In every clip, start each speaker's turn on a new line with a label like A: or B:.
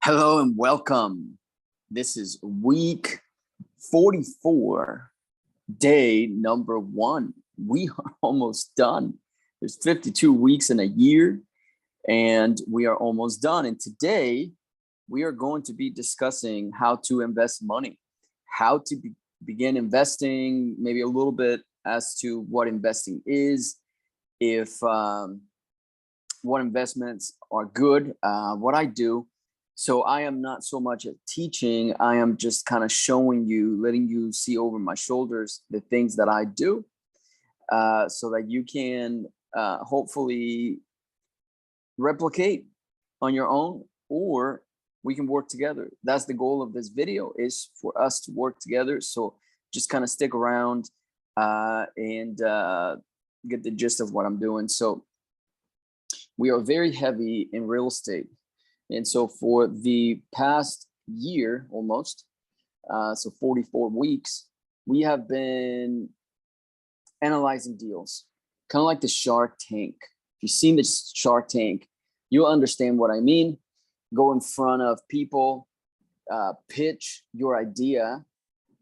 A: Hello and welcome. This is week 44, day number 1. We are almost done. There's 52 weeks in a year, and we are almost done. And today, we are going to be discussing how to invest money, how to begin investing, maybe a little bit as to what investing is, if what investments are good, what I do. So I am not so much at teaching. I am just kind of showing you, letting you see over my shoulders the things that I do, so that you can hopefully replicate on your own, or we can work together. That's the goal of this video, is for us to work together. So just kind of stick around and get the gist of what I'm doing. So we are very heavy in real estate. And so for the past year, almost, so 44 weeks, we have been analyzing deals, kind of like the Shark Tank. If you've seen the Shark Tank, you'll understand what I mean. Go in front of people, pitch your idea,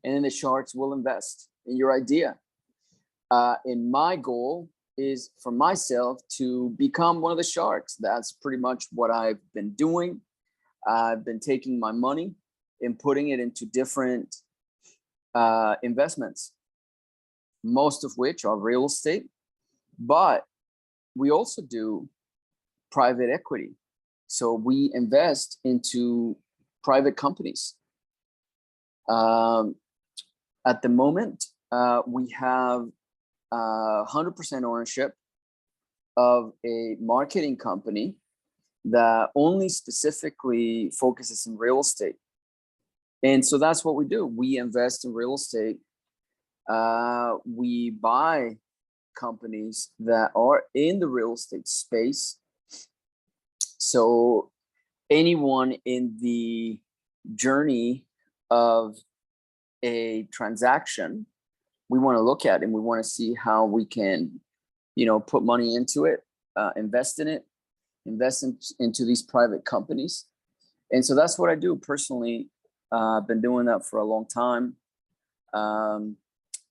A: and then the sharks will invest in your idea. And my goal is for myself to become one of the sharks. That's pretty much what I've been doing. I've been taking my money and putting it into different investments, most of which are real estate, but we also do private equity. So we invest into private companies. At the moment, we have 100% ownership of a marketing company that only specifically focuses in real estate. And so that's what we do. We invest in real estate. We buy companies that are in the real estate space. So anyone in the journey of a transaction, we want to look at, and we want to see how we can, put money into it, invest in it, into these private companies. And so that's what I do personally. I've been doing that for a long time.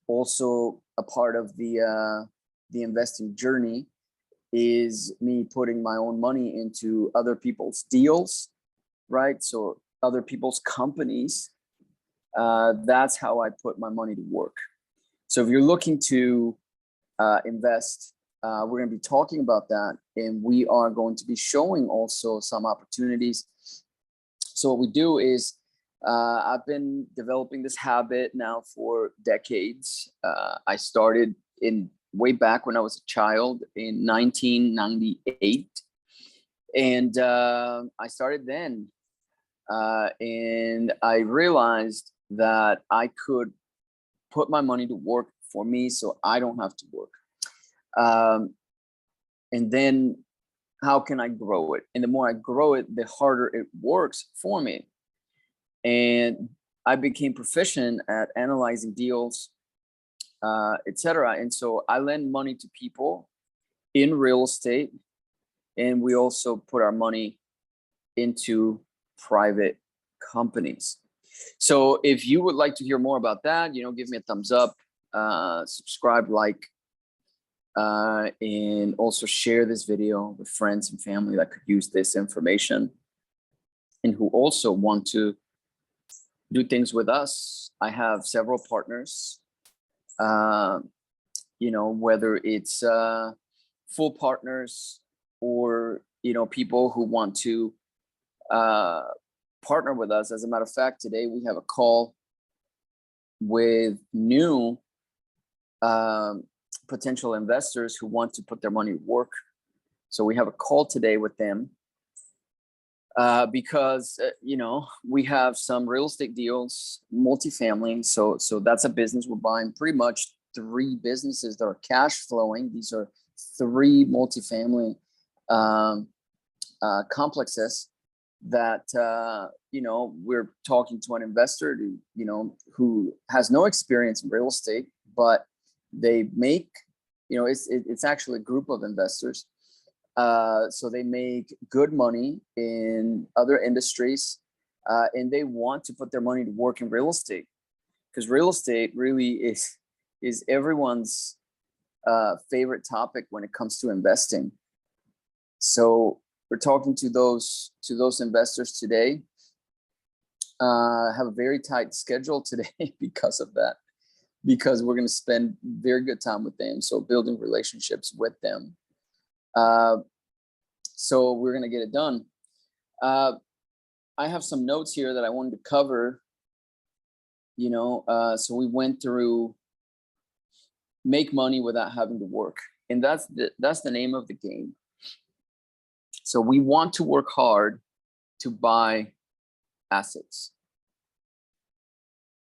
A: Also, a part of the investing journey is me putting my own money into other people's deals, right? So other people's companies. That's how I put my money to work. So if you're looking to invest, we're going to be talking about that, and we are going to be showing also some opportunities. So what we do is, I've been developing this habit now for decades. I started way back when I was a child in 1998, and I started then, and I realized that I could put my money to work for me, so I don't have to work. And then how can I grow it? And the more I grow it, the harder it works for me. And I became proficient at analyzing deals, etc. And so I lend money to people in real estate, and we also put our money into private companies. So if you would like to hear more about that, give me a thumbs up, subscribe, like, and also share this video with friends and family that could use this information and who also want to do things with us. I have several partners, whether it's full partners or, people who want to partner with us. As a matter of fact, today we have a call with new potential investors who want to put their money to work. So we have a call today with them because we have some real estate deals, multifamily. So that's a business. We're buying pretty much 3 businesses that are cash flowing. These are 3 multifamily complexes that we're talking to an investor who has no experience in real estate, but they make, it's actually a group of investors So they make good money in other industries, and they want to put their money to work in real estate, because real estate really is everyone's favorite topic when it comes to investing. So we're talking to those investors today. Have a very tight schedule today because of that, because we're going to spend very good time with them. So building relationships with them. So we're going to get it done. I have some notes here that I wanted to cover, so we went through make money without having to work. And that's the name of the game. So we want to work hard to buy assets.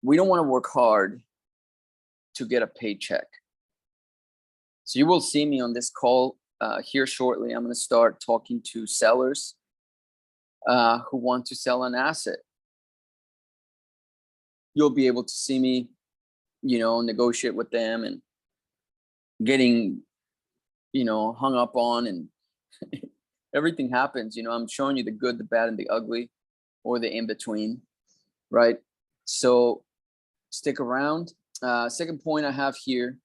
A: We don't want to work hard to get a paycheck. So you will see me on this call here shortly. I'm going to start talking to sellers who want to sell an asset. You'll be able to see me, negotiate with them and getting, hung up on, and everything happens. I'm showing you the good, the bad, and the ugly, or the in between, right? So stick around. Second point I have here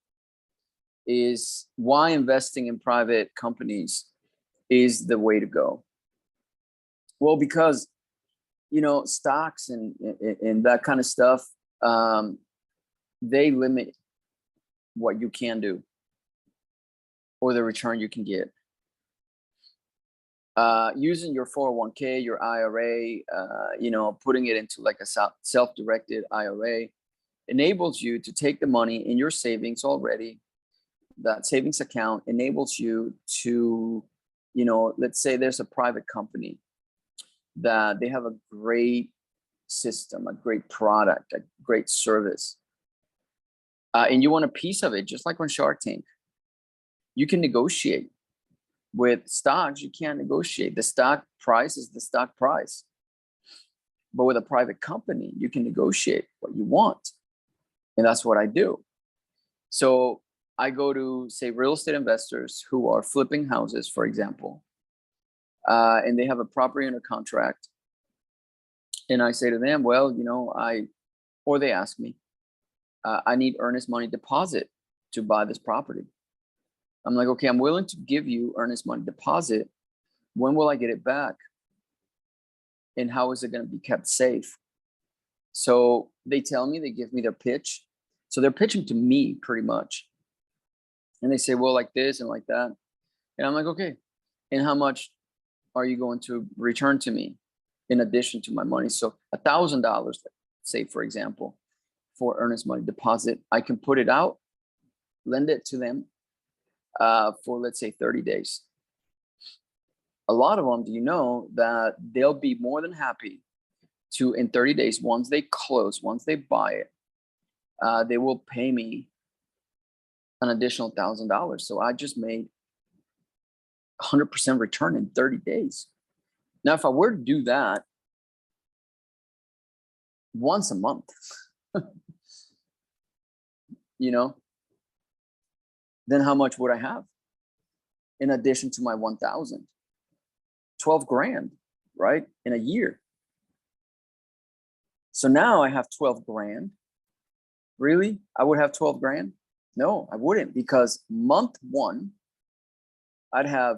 A: is why investing in private companies is the way to go. Well, because stocks and that kind of stuff, they limit what you can do or the return you can get. Using your 401k, your IRA, putting it into like a self-directed IRA enables you to take the money in your savings already. That savings account enables you to, let's say there's a private company that they have a great system, a great product, a great service, and you want a piece of it, just like on Shark Tank. You can negotiate. With stocks, you can't negotiate. The stock price is the stock price. But with a private company, you can negotiate what you want. And that's what I do. So I go to, say, real estate investors who are flipping houses, for example, and they have a property under contract. And I say to them, well, or they ask me, I need earnest money deposit to buy this property. I'm like, okay, I'm willing to give you earnest money deposit. When will I get it back? And how is it going to be kept safe? So they tell me, they give me their pitch. So they're pitching to me pretty much. And they say, well, like this and like that. And I'm like, okay. And how much are you going to return to me in addition to my money? So $1,000, say, for example, for earnest money deposit, I can put it out, lend it to them for, let's say, 30 days. A lot of them, do you know that they'll be more than happy to, in 30 days, once they close, once they buy it, they will pay me an additional $1,000. So I just made 100% return in 30 days. Now, if I were to do that once a month, then how much would I have in addition to my 1,000? 12 grand, right? In a year. So now I have 12 grand. Really? I would have 12 grand? No, I wouldn't, because month one, I'd have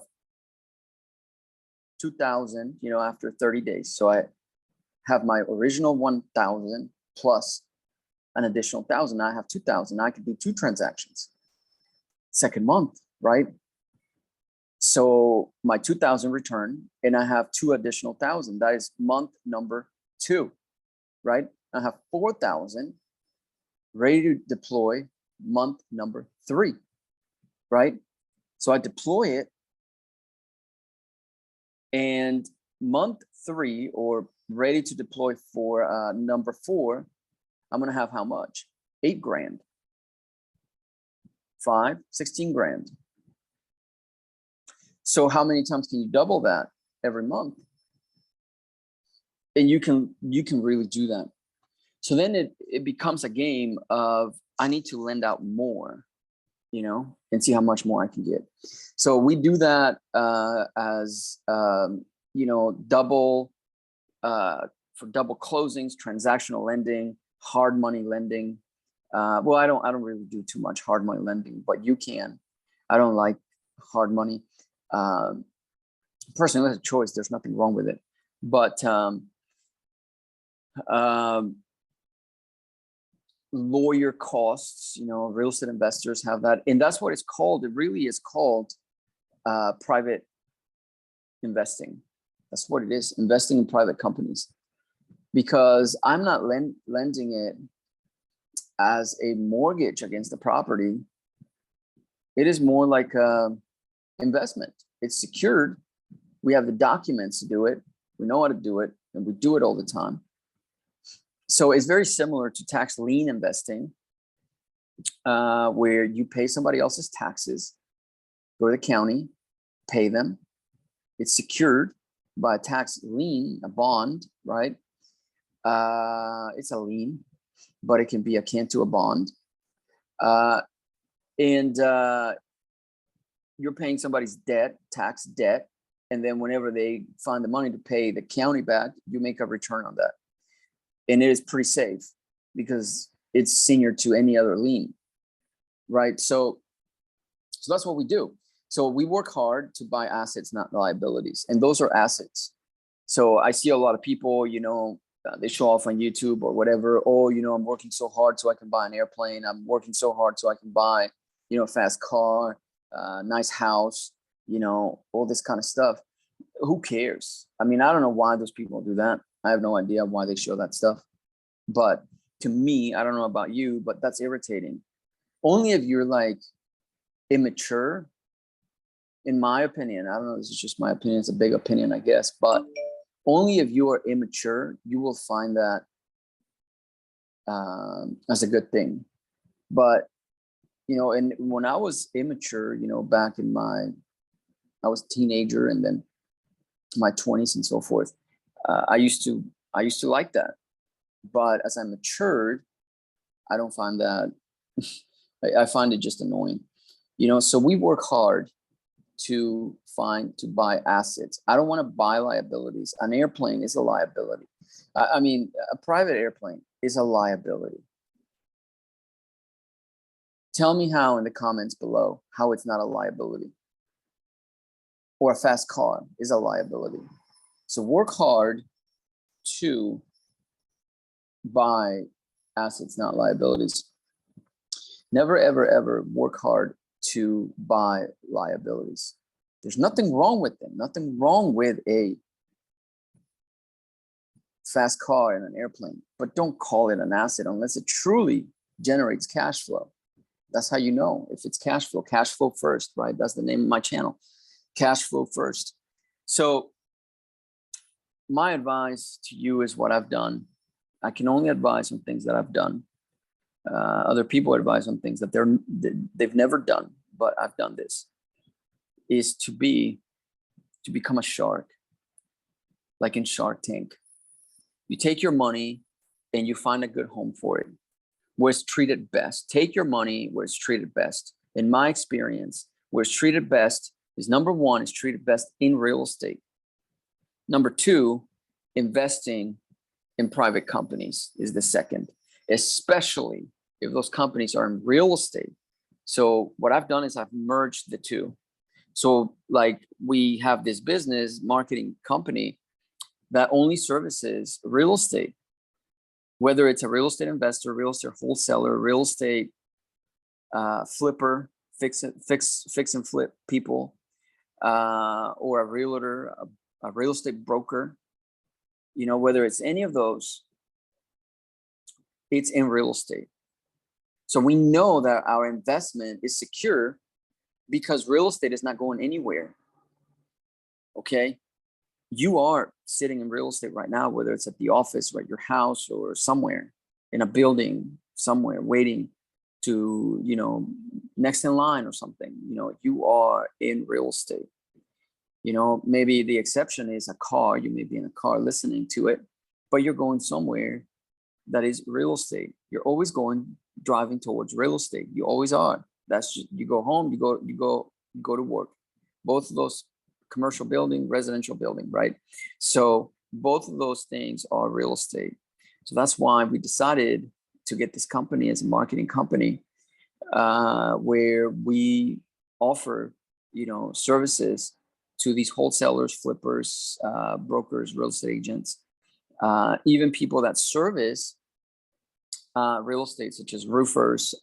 A: 2,000, after 30 days. So I have my original 1,000 plus an additional 1,000. Now I have 2,000. I could do 2 transactions. Second month, right? So my 2,000 return, and I have 2 additional 1,000. That is month number 2, right? I have 4,000 ready to deploy month number 3, right? So I deploy it, and month 3, or ready to deploy for number 4, I'm gonna have how much? 8 grand. 5, 16 grand. So how many times can you double that? Every month. And you can really do that. So then it becomes a game of, I need to lend out more and see how much more I can get. So we do that as, double, for double closings, transactional lending, hard money lending. Well, I don't really do too much hard money lending, but you can. I don't like hard money. Personally, that's a choice. There's nothing wrong with it. But lawyer costs, real estate investors have that. And that's what it's called. It really is called private investing. That's what it is, investing in private companies. Because I'm not lending it as a mortgage against the property. It is more like a investment. It's secured. We have the documents to do it. We know how to do it, and we do it all the time. So it's very similar to tax lien investing, where you pay somebody else's taxes, go to the county, pay them. It's secured by a tax lien, a bond, right? It's a lien, but it can be akin to a bond. And you're paying somebody's debt, tax debt. And then whenever they find the money to pay the county back, you make a return on that. And it is pretty safe because it's senior to any other lien, right? So that's what we do. So we work hard to buy assets, not liabilities. And those are assets. So I see a lot of people, they show off on YouTube or whatever. Oh, I'm working so hard so I can buy an airplane. I'm working so hard so I can buy, a fast car, nice house, all this kind of stuff. Who cares? I mean, I don't know why those people do that. I have no idea why they show that stuff. But to me, I don't know about you, but that's irritating. Only if you're like immature, in my opinion. I don't know, this is just my opinion. It's a big opinion, I guess. But only if you are immature, you will find that as a good thing. But, and when I was immature, back in I was a teenager and then my 20s and so forth, I used to like that. But as I matured, I don't find that, I find it just annoying, so we work hard to buy assets. I don't want to buy liabilities. An airplane is a liability. I mean, a private airplane is a liability. Tell me how in the comments below, how it's not a liability. Or a fast car is a liability. So work hard to buy assets, not liabilities. Never, ever, ever work hard to buy liabilities. There's nothing wrong with them. Nothing wrong with a fast car and an airplane, but don't call it an asset unless it truly generates cash flow. That's how you know if it's cash flow first, right? That's the name of my channel, cash flow first. So my advice to you is what I've done. I can only advise on things that I've done. Other people advise on things that they've never done, but I've done this, is to become a shark, like in Shark Tank. You take your money and you find a good home for it, where it's treated best. Take your money where it's treated best. In my experience, where it's treated best is, number one, it's treated best in real estate. Number two, investing in private companies is the second, especially if those companies are in real estate. So what I've done is I've merged the two. So like we have this business marketing company that only services real estate, whether it's a real estate investor, real estate wholesaler, real estate flipper, fix and flip people, or a realtor, a real estate broker, whether it's any of those, it's in real estate. So we know that our investment is secure because real estate is not going anywhere. Okay. You are sitting in real estate right now, whether it's at the office or at your house or somewhere in a building somewhere waiting to, next in line or something, you are in real estate. Maybe the exception is a car. You may be in a car listening to it, but you're going somewhere that is real estate. You're always driving towards real estate. You always are. That's just, you go home, you go to work. Both of those, commercial building, residential building, right? So both of those things are real estate. So that's why we decided to get this company as a marketing company, where we offer, services to these wholesalers, flippers, brokers, real estate agents, even people that service real estate, such as roofers,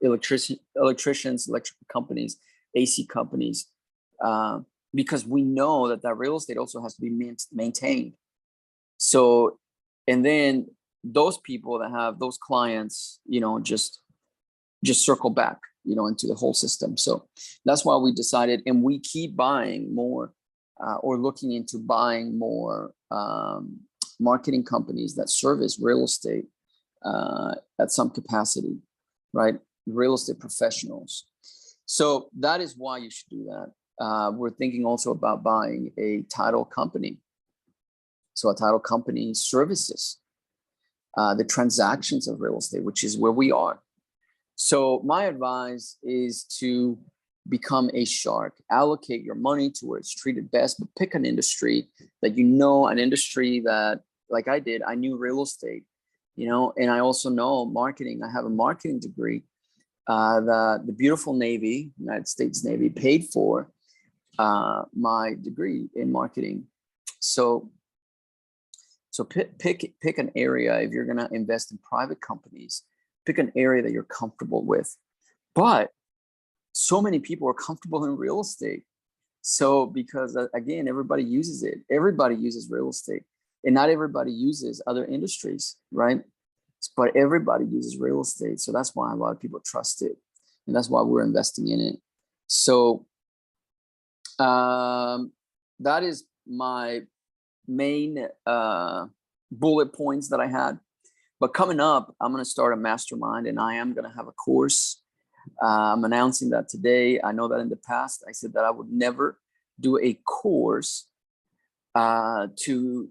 A: electricians, electrical companies, AC companies, because we know that real estate also has to be maintained. So, and then those people that have those clients, just circle back, into the whole system. So that's why we decided, and we keep buying more, or looking into buying more marketing companies that service real estate at some capacity, right? Real estate professionals. So that is why you should do that. We're thinking also about buying a title company. So a title company services the transactions of real estate, which is where we are. So my advice is to become a shark, allocate your money to where it's treated best, but pick an industry that an industry that, like I did, I knew real estate, and I also know marketing. I have a marketing degree that the beautiful Navy, United States Navy, paid for my degree in marketing. So pick an area. If you're gonna invest in private companies, pick an area that you're comfortable with. But so many people are comfortable in real estate. So because again, everybody uses it. Everybody uses real estate, and not everybody uses other industries, right? But everybody uses real estate. So that's why a lot of people trust it. And that's why we're investing in it. So that is my main bullet points that I had. But coming up, I'm going to start a mastermind, and I am going to have a course. I'm announcing that today. I know that in the past, I said that I would never do a course to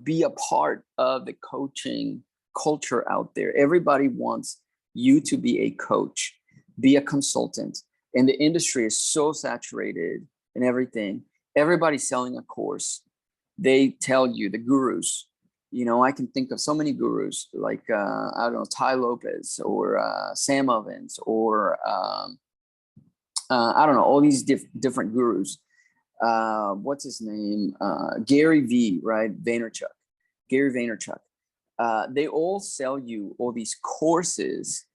A: be a part of the coaching culture out there. Everybody wants you to be a coach, be a consultant, and the industry is so saturated and everything. Everybody's selling a course. They tell you, the gurus, I can think of so many gurus, like, I don't know, Tai Lopez or Sam Ovens, or I don't know, all these different gurus. What's his name? Gary V, right? Gary Vaynerchuk. They all sell you all these courses,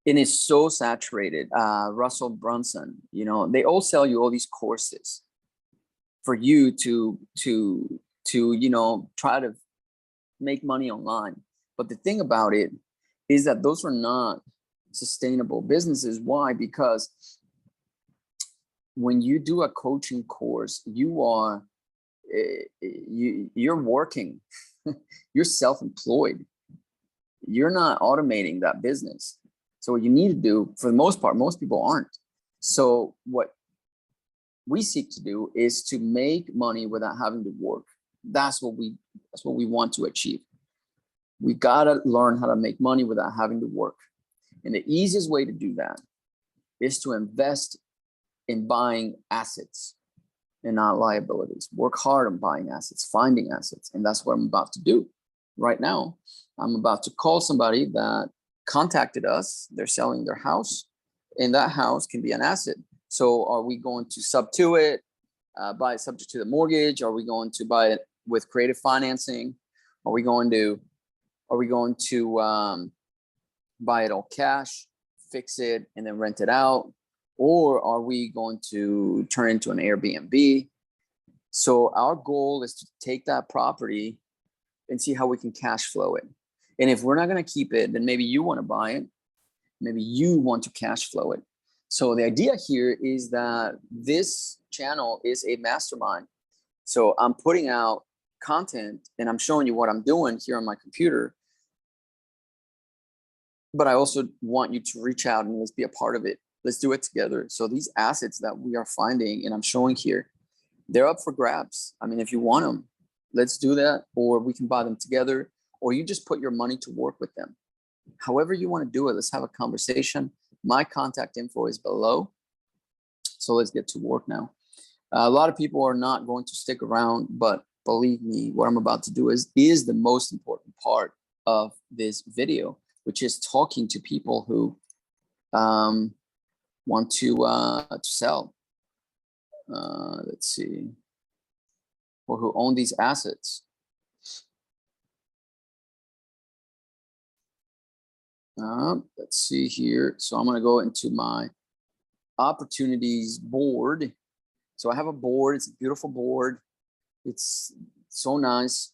A: and it's so saturated. Russell Brunson, they all sell you all these courses for you to try to make money online. But the thing about it is that those are not sustainable businesses. Why? Because when you do a coaching course, you're working, you're self-employed, you're not automating that business. So what you need to do, for the most part, most people aren't. So what we seek to do is to make money without having to work. That's what we want to achieve. We gotta learn how to make money without having to work. And the easiest way to do that is to invest in buying assets and not liabilities. Work hard on buying assets, finding assets. And that's what I'm about to do right now. I'm about to call somebody that contacted us. They're selling their house, and that house can be an asset. So are we going to sub to it, buy it subject to the mortgage? Are we going to buy it with creative financing? Are we going to buy it all cash, fix it, and then rent it out? Or are we going to turn it into an Airbnb? So our goal is to take that property and see how we can cash flow it. And if we're not going to keep it, then maybe you want to buy it. Maybe you want to cash flow it. So the idea here is that this channel is a mastermind. So I'm putting out content and I'm showing you what I'm doing here on my computer. But I also want you to reach out and let's be a part of it. Let's do it together. So these assets that we are finding and I'm showing here, they're up for grabs. I mean, if you want them, let's do that, or we can buy them together, or you just put your money to work with them. however you want to do it. Let's have a conversation. My contact info is below. So let's get to work now. A lot of people are not going to stick around, but believe me, what I'm about to do is the most important part of this video, which is talking to people who want to sell. Let's see, or who own these assets. Let's see here. So I'm going to go into my opportunities board. So I have a board. It's a beautiful board. It's so nice.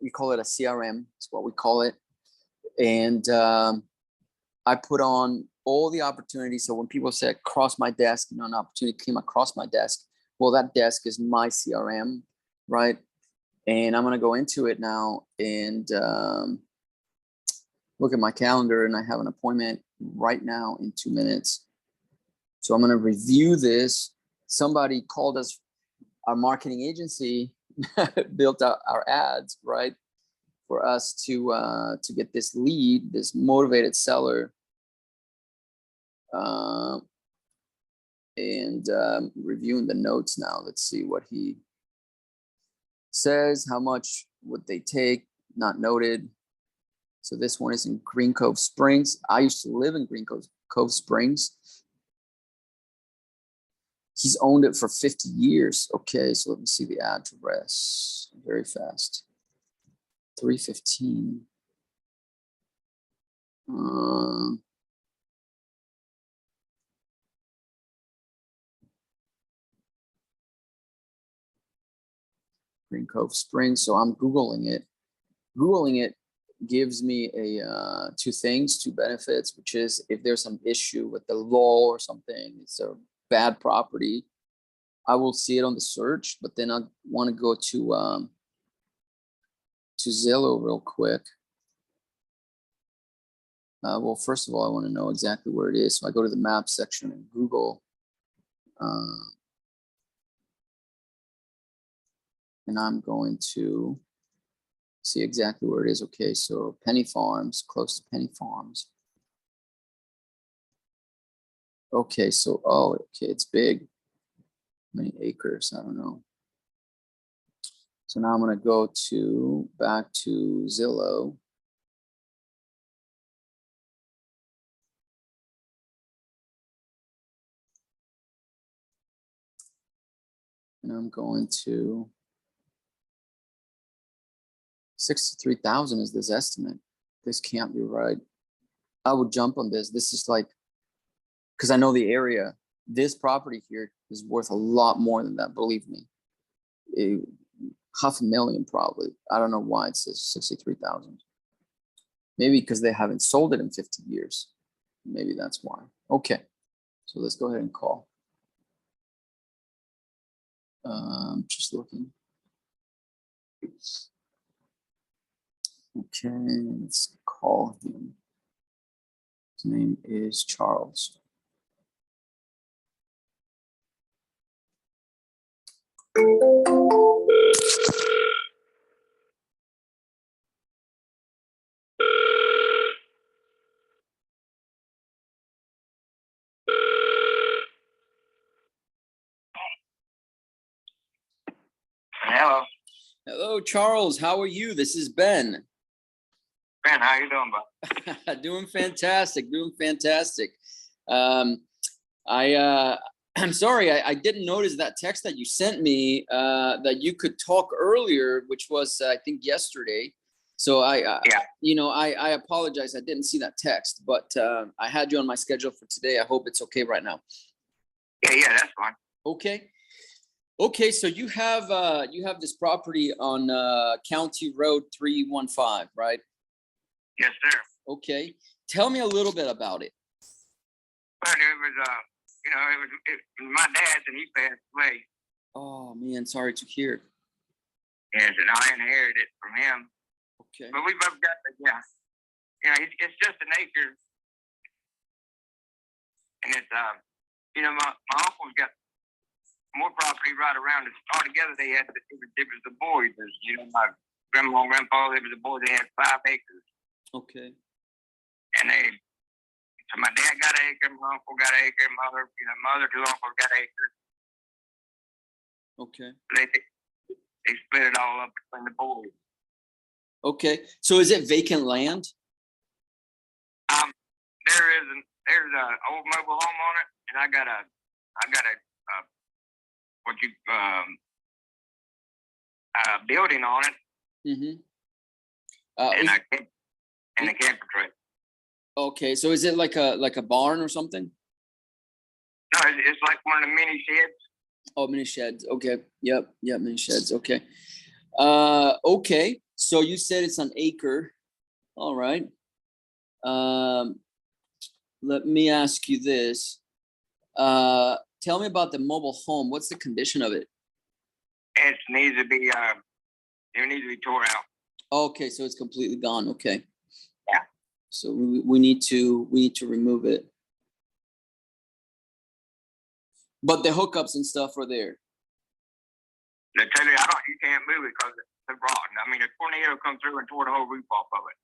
A: We call it a CRM. It's what we call it. And I put on all the opportunities. So when people say cross my desk, an opportunity came across my desk. Well, that desk is my CRM, right? And I'm going to go into it now and look at my calendar, and I have an appointment right now in 2 minutes. So I'm going to review this. Somebody called us, our marketing agency built out our ads, right? For us to get this lead, this motivated seller. Reviewing the notes now. Let's see what he says. How much would they take? Not noted. So this one is in Green Cove Springs. I used to live in Green Cove Springs. He's owned it for 50 years. Okay, so let me see the address very fast. 315. Green Cove Springs. So I'm Googling it. Googling it gives me a two benefits, which is if there's some issue with the law or something, it's a bad property, I will see it on the search, but then I want to go to Zillow real quick. Well, first of all, I want to know exactly where it is. So I go to the map section in Google. And I'm going to see exactly where it is. Okay, so Penny Farms, close to Penny Farms. Okay, so, oh, okay, it's big. How many acres? I don't know. So now I'm going to go back to Zillow. And I'm going to 63,000 is this estimate. This can't be right. I would jump on this. This is like, because I know the area. This property here is worth a lot more than that, believe me. $500,000 probably. I don't know why it says 63,000. Maybe because they haven't sold it in 50 years. Maybe that's why. Okay, so let's go ahead and call. Just looking. Okay, let's call him. His name is Charles.
B: Hello.
A: Hello, Charles. How are you? This is Ben.
B: Ben, how you doing, bud?
A: Doing fantastic. Doing fantastic. I'm sorry, I didn't notice that text that you sent me that you could talk earlier, which was I think yesterday. So I apologize. I didn't see that text, but I had you on my schedule for today. I hope it's okay right now.
B: Yeah, that's fine.
A: Okay, so you have this property on County Road 315, right?
B: Yes, sir.
A: Okay, tell me a little bit about it.
B: But it was it was my dad's, and he passed away.
A: Oh man, sorry to hear.
B: Yes, and I inherited it from him.
A: Okay.
B: But we both got it's just an acre, and it's my uncle's got more property right around it. Altogether, they had it was the boys. My grandma and grandpa, they were the boys. They had 5 acres.
A: Okay.
B: and so my dad got an acre, my uncle got an acre, my other two uncles got acres.
A: Okay.
B: They split it all up between the boys.
A: Okay. So is it vacant land?
B: There's a old mobile home on it, and I got a building on it,
A: Mm-hmm.
B: and a camper trailer.
A: Okay. So is it like a barn or something?
B: No, it's like one of the mini sheds.
A: Oh, mini sheds. Okay. Yep. Mini sheds. Okay. Okay. So you said it's an acre. All right. Let me ask you this. Tell me about the mobile home. What's the condition of it?
B: It needs to be tore out.
A: Okay, so it's completely gone. Okay.
B: Yeah.
A: So we need to remove it. But the hookups and stuff are there.
B: The trailer, you can't move it because it's rotten. I mean, a tornado come through and tore the whole roof off of it.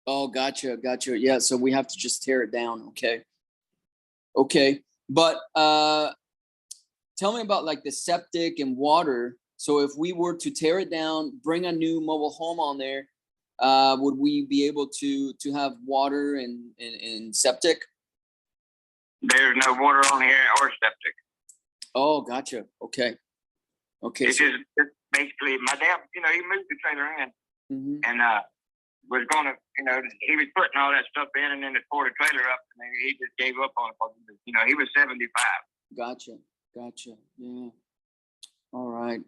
A: Oh, gotcha. Yeah, so we have to just tear it down. Okay. But tell me about like the septic and water. So if we were to tear it down, bring a new mobile home on there, would we be able to have water and septic?
B: There's no water on here or septic.
A: Oh, gotcha. Okay.
B: It's just basically my dad, he moved the trailer in and was going to, he was putting all that stuff in and then it tore the trailer up and then he just gave up on it. He was 75.
A: Gotcha. Yeah. All right.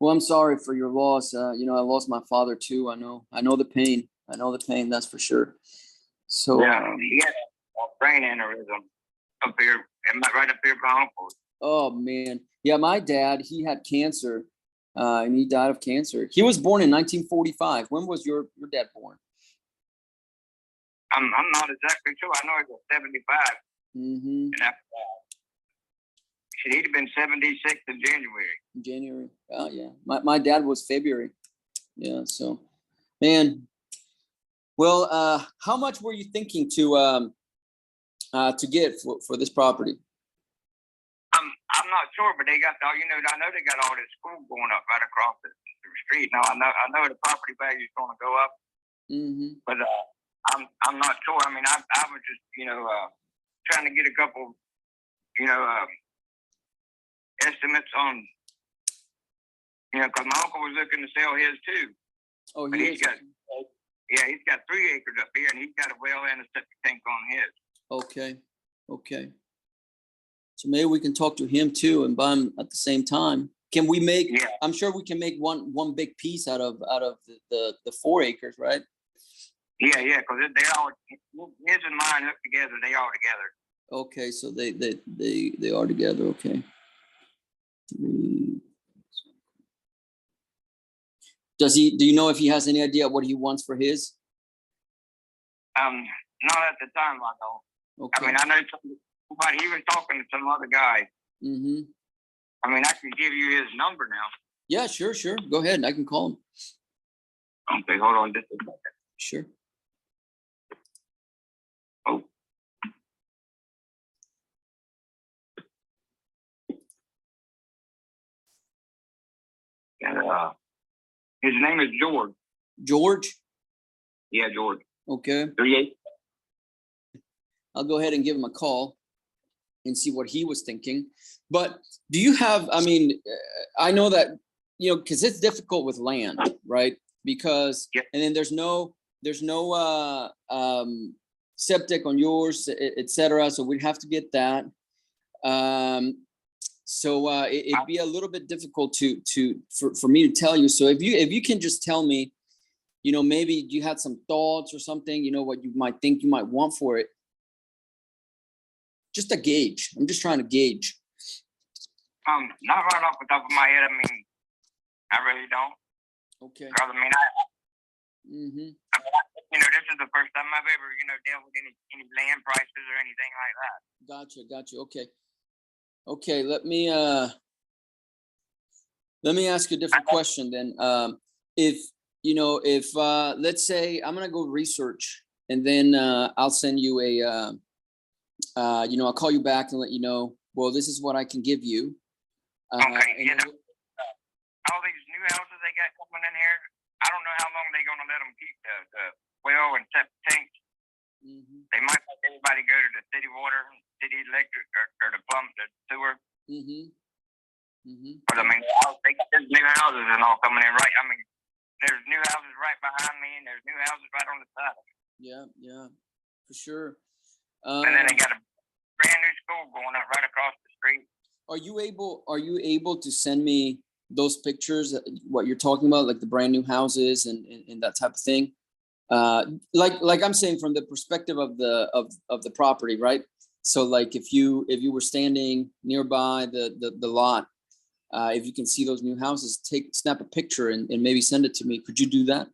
A: Well, I'm sorry for your loss. I lost my father too. I know the pain. That's for sure. So
B: yeah, he had a brain aneurysm up here, right up here by my uncle's.
A: Oh man, yeah. My dad, he had cancer, and he died of cancer. He was born in 1945. When was your dad born?
B: I'm not exactly sure. I know he was 75.
A: Mm-hmm.
B: And he'd have been 76 in January.
A: January. Oh yeah. My dad was February. Yeah. So, man. Well, how much were you thinking to get for this property?
B: I'm not sure, but they got all. I know they got all this school going up right across the street. Now I know the property value is going to go up.
A: Mm-hmm.
B: But I'm not sure. I mean, I was just trying to get a couple estimates on because my uncle was looking to sell his too.
A: Oh,
B: but he's got 3 acres up here, and he's got a well and a septic tank on his.
A: Okay. So maybe we can talk to him too and buy him at the same time. Can we make? Yeah. I'm sure we can make one big piece out of the 4 acres, right?
B: Yeah, because they all his and mine hooked together. They all together.
A: Okay, so they are together. Okay. Do you know if he has any idea what he wants for his?
B: Not at the time, I don't. Okay. I mean, I know somebody. He was talking to some other guy.
A: Mm-hmm.
B: I mean, I can give you his number now.
A: Yeah, sure. Go ahead. I can call him.
B: Okay, hold on just a second.
A: Sure.
B: Oh. And, his name is George.
A: George?
B: Yeah, George.
A: Okay.
B: 38.
A: I'll go ahead and give him a call and see what he was thinking. But do you have, I mean, I know that, because it's difficult with land, right? Because, yeah. And then there's no septic on yours, etc. So we'd have to get that. So it'd be a little bit difficult for me to tell you. So if you can just tell me, maybe you had some thoughts or something, what you might think you might want for it. Just a gauge. I'm just trying to gauge.
B: Not right off the top of my head. I mean, I really don't.
A: Okay.
B: Because
A: Mm-hmm.
B: This is the first time I've ever, dealt with any land prices or anything like that.
A: Gotcha. Okay. Let me ask you a different question then. If let's say I'm gonna go research and then I'll send you I'll call you back and let you know, well, this is what I can give you.
B: Okay, all these new houses they got coming in here, I don't know how long they're going to let them keep the well and septic tanks.
A: Mm-hmm.
B: They might let everybody go to the city water, city electric, or the pump, the sewer.
A: Mm-hmm. Mm-hmm.
B: But I mean, they got these new houses and all coming in right. I mean, there's new houses right behind me, and there's new houses right on the side of it.
A: Yeah, for sure.
B: And then they got a brand new school going up right across the street.
A: Are you able to send me those pictures, what you're talking about, like the brand new houses and that type of thing? Like I'm saying, from the perspective of the property, right? So like if you were standing nearby the lot, if you can see those new houses, snap a picture and maybe send it to me. Could you do that?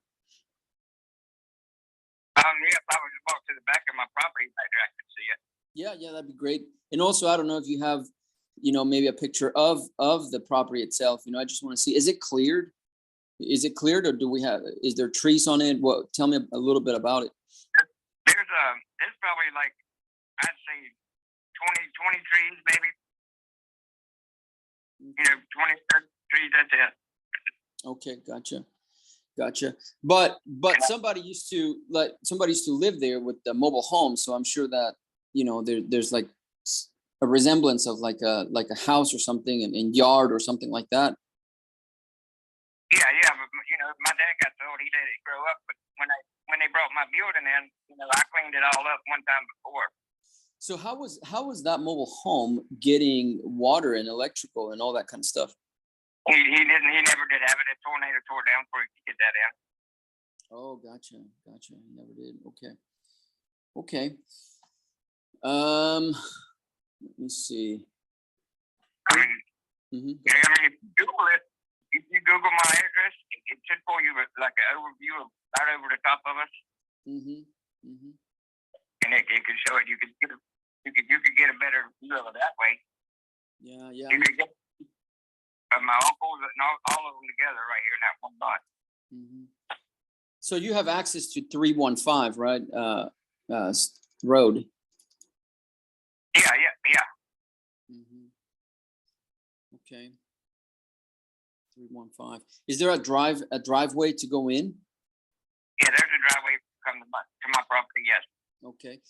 B: Yeah, if I was to walk to the back of my property right there, I could see it.
A: Yeah, that'd be great. And also, I don't know if you have, maybe a picture of the property itself. I just want to see, is it cleared? Is it cleared, or is there trees on it? Well, tell me a little bit about it.
B: There's probably like, I'd say 20 trees, maybe. 20, 30 trees, that's it.
A: Okay, gotcha. But somebody used to live there with the mobile home, so I'm sure that there's like a resemblance of like a house or something and yard or something like that.
B: Yeah, but my dad got told he let it grow up, but when they brought my building in, I cleaned it all up one time before.
A: So how was that mobile home getting water and electrical and all that kind of stuff?
B: He never did have it. A tornado tore down before he could get that in.
A: Oh, gotcha. He never did. Okay. Let me see.
B: I mean, if you Google it, if you Google my address, it should pull you like an overview of right over the top of us. And it could show it. You could get a better view of it that way.
A: Yeah.
B: You could get my uncles and all of them together right here in that one lot.
A: So you have access to 315, right? Road.
B: Yeah.
A: Okay. 315. Is there a driveway to go in?
B: Yeah, there's a driveway to my property. Yes.
A: Okay.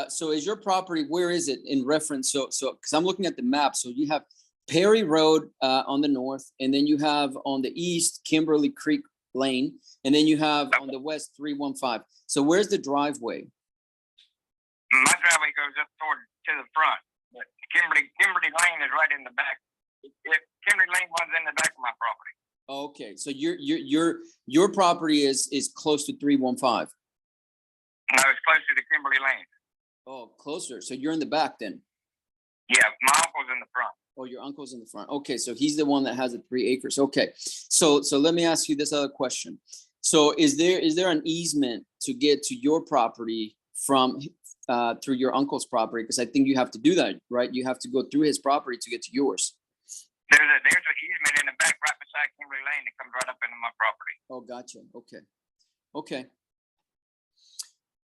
A: So is your property, where is it in reference? So because I'm looking at the map, so you have Perry Road on the north, and then you have on the east Kimberly Creek Lane, and then you have on the west 315. So where's the driveway?
B: My driveway goes up to the front, but Kimberly Lane is right in the back. Kimberly Lane runs in the back of my property.
A: Okay, so your property is close to 315.
B: No, it's closer to Kimberly Lane.
A: Oh, closer. So you're in the back then?
B: Yeah, my uncle's in the front.
A: Oh, your uncle's in the front. Okay, so he's the one that has the 3 acres. Okay, so let me ask you this other question. So is there an easement to get to your property from through your uncle's property? Because I think you have to do that, right? You have to go through his property to get to yours.
B: There's an easement in the back right beside Kimberly Lane that comes right up into my property.
A: Oh, gotcha. Okay.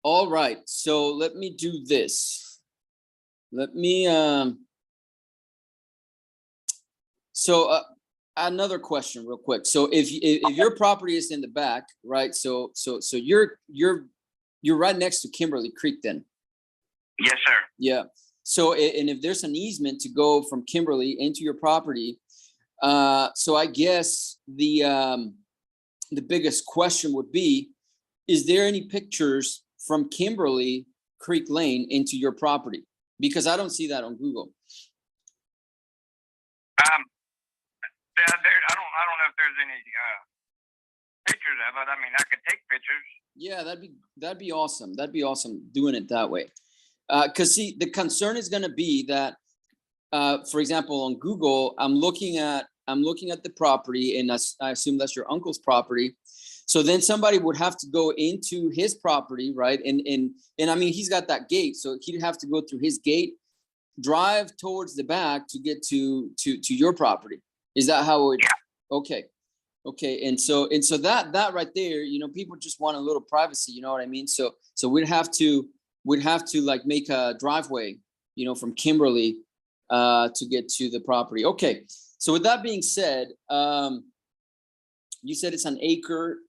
A: All right. So let me do this. Let me another question real quick. So if your property is in the back, right? So you're right next to Kimberly Creek then?
B: Yes, sir.
A: Yeah. So, and if there's an easement to go from Kimberly into your property, so I guess the biggest question would be, is there any pictures from Kimberly Creek Lane into your property? Because I don't see that on Google.
B: I don't know if there's any pictures of it. I mean, I could take pictures.
A: Yeah, that'd be awesome. That'd be awesome doing it that way. Because see, the concern is going to be that, for example, on Google, I'm looking at the property, and I assume that's your uncle's property. So then somebody would have to go into his property, right? And I mean, he's got that gate, so he'd have to go through his gate, drive towards the back to get to your property. Is that how it would?
B: Yeah.
A: Okay. Okay, and so that right there, you know, people just want a little privacy, you know what I mean? So we'd have to like make a driveway, you know, from Kimberly to get to the property. Okay, so with that being said, you said it's an acre.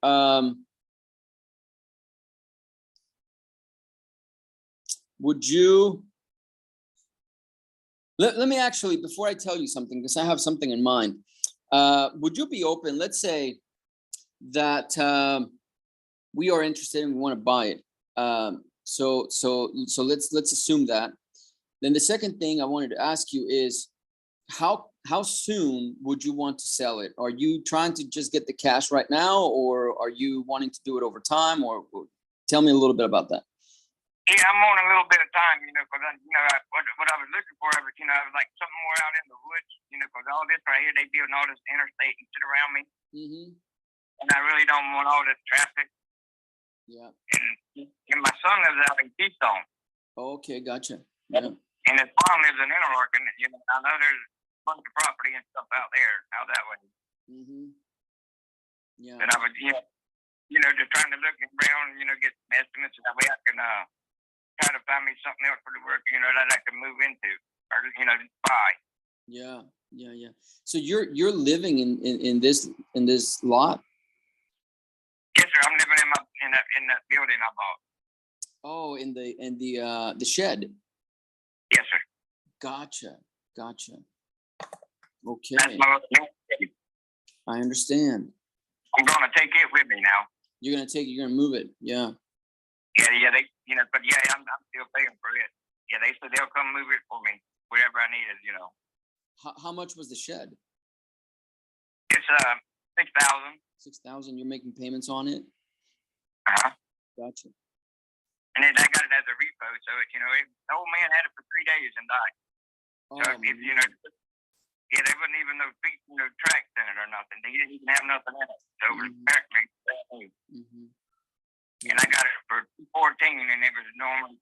A: Would you let me actually, before I tell you something, because I have something in mind, would you be open? Let's say that we are interested and we want to buy it. So let's assume that. Then the second thing I wanted to ask you is how soon would you want to sell it? Are you trying to just get the cash right now, or are you wanting to do it over time? Or tell me a little bit about that.
B: Yeah, I'm on a little bit of time, you know, because what I was looking for, I was like something more out in the woods, you know, because all this right here, they building all this interstate and shit around me, and I really don't want all this traffic.
A: Yeah.
B: And my son lives out in Keystone.
A: Okay, gotcha. Yeah.
B: And his mom lives in Interlaken. You know, I know there's a bunch of property and stuff out there, out that way.
A: Yeah.
B: And I was, just trying to look around, you know, get some estimates, so that way I can try to find me something else for the work, you know, that I can move into, or buy.
A: Yeah. So you're living in this lot?
B: Yes, sir. I'm living in that building I bought.
A: Oh, in the shed.
B: Yes, sir.
A: Gotcha. Okay.
B: That's my little
A: I understand.
B: I'm gonna take it with me now.
A: You're gonna move it. Yeah.
B: Yeah. They, but yeah, I'm still paying for it. Yeah, they said they'll come move it for me wherever I need it. You know.
A: How much was the shed?
B: It's $6,000.
A: 6,000. You're making payments on it. Gotcha.
B: And then I got it as a repo, so the old man had it for 3 days and died.
A: Oh,
B: so yeah, they wouldn't even know feet, tracks in it or nothing. They didn't even have nothing in it. So it was practically brand new. And I got it for $14, and it was normally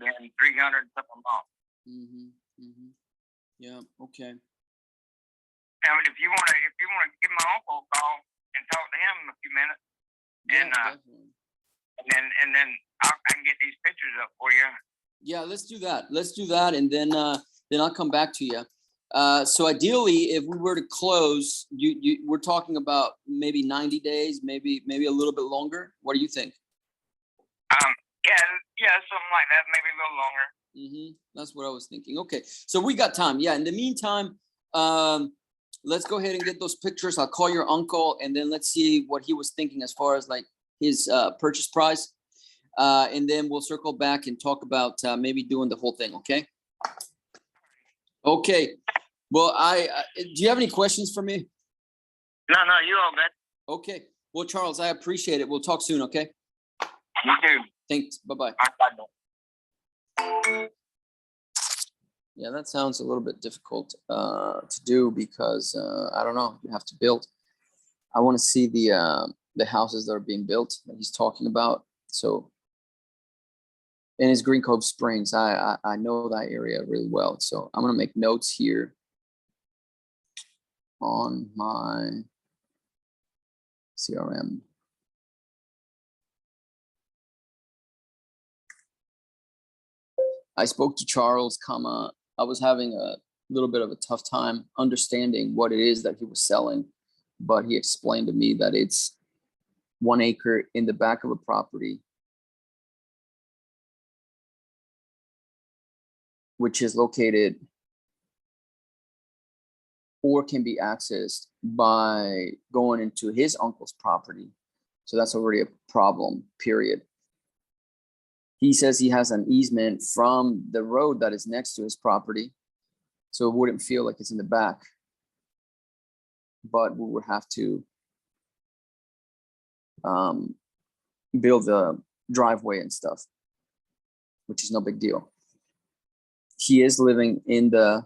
B: been $300 something a month.
A: Yeah. Okay.
B: Now, if you want to give my uncle a call and talk to him in a few minutes,
A: Definitely.
B: and then I can get these pictures up for you.
A: Yeah, let's do that, and then I'll come back to you. So ideally, if we were to close, we're talking about maybe 90 days, maybe a little bit longer. What do you think?
B: Yeah, something like that, maybe a little longer.
A: That's what I was thinking. Okay, so we got time. Yeah. In the meantime, let's go ahead and get those pictures. I'll call your uncle, and then let's see what he was thinking as far as like his purchase price, and then we'll circle back and talk about maybe doing the whole thing. Okay. Okay. Well, do you have any questions for me?
B: No, you all good.
A: Okay. Well, Charles, I appreciate it. We'll talk soon. Okay.
B: You too.
A: Thanks. Bye-bye. Yeah, that sounds a little bit difficult to do because I don't know. You have to build. I want to see the houses that are being built that he's talking about. So, and it's Green Cove Springs. I know that area really well. So I'm gonna make notes here on my CRM. I spoke to Charles, I was having a little bit of a tough time understanding what it is that he was selling, but he explained to me that it's 1 acre in the back of a property, which is located or can be accessed by going into his uncle's property. So that's already a problem, period. He says he has an easement from the road that is next to his property, so it wouldn't feel like it's in the back. But we would have to build the driveway and stuff, which is no big deal. He is living in the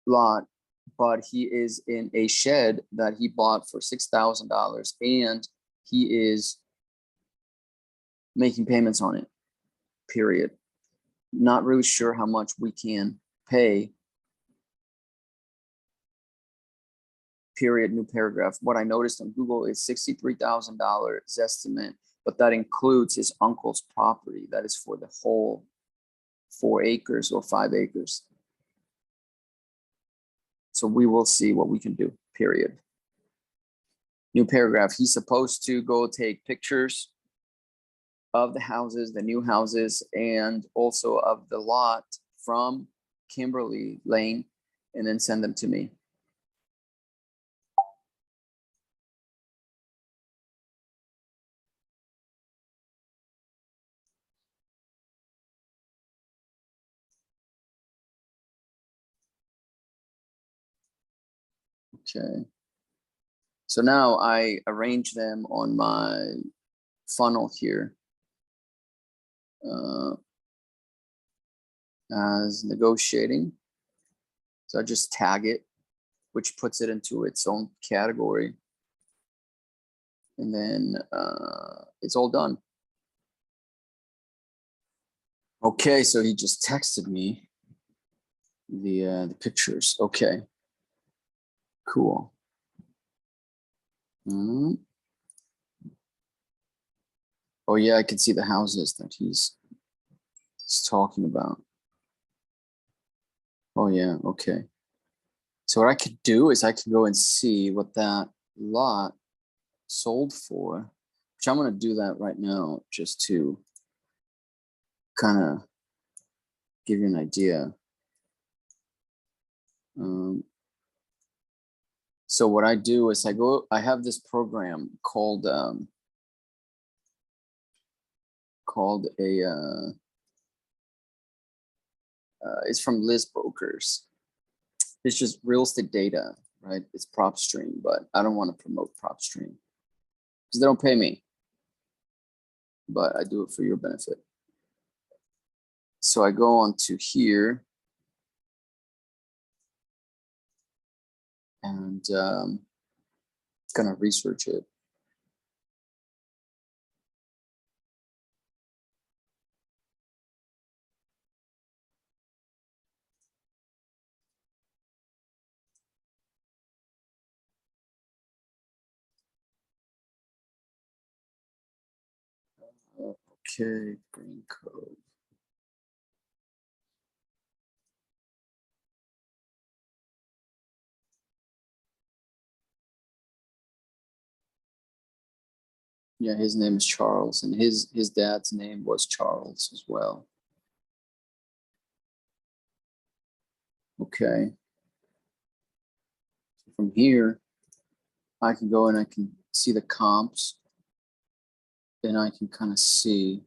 A: lot, but he is in a shed that he bought for $6,000, and he is making payments on it, period. Not really sure how much we can pay. period, new paragraph. What I noticed on Google is $63,000 estimate, but that includes his uncle's property. That is for the whole 4 acres or 5 acres. So we will see what we can do, period. New paragraph, he's supposed to go take pictures of the houses, the new houses, and also of the lot from Kimberly Lane, and then send them to me. Okay. So now I arrange them on my funnel here as negotiating. So I just tag it, which puts it into its own category. And then it's all done. Okay, so he just texted me the pictures. Okay, cool. Oh yeah, I can see the houses that he's talking about. Oh yeah, okay. So what I could do is I could go and see what that lot sold for, which I'm gonna do that right now just to kind of give you an idea. So what I do is I have this program called it's from Liz Brokers. It's just real estate data, right? It's PropStream, but I don't want to promote PropStream because they don't pay me, but I do it for your benefit. So I go on to here and kind of research it. Okay, Green Cove. Yeah, his name is Charles, and his dad's name was Charles as well. Okay. From here, I can go and I can see the comps, and I can kind of see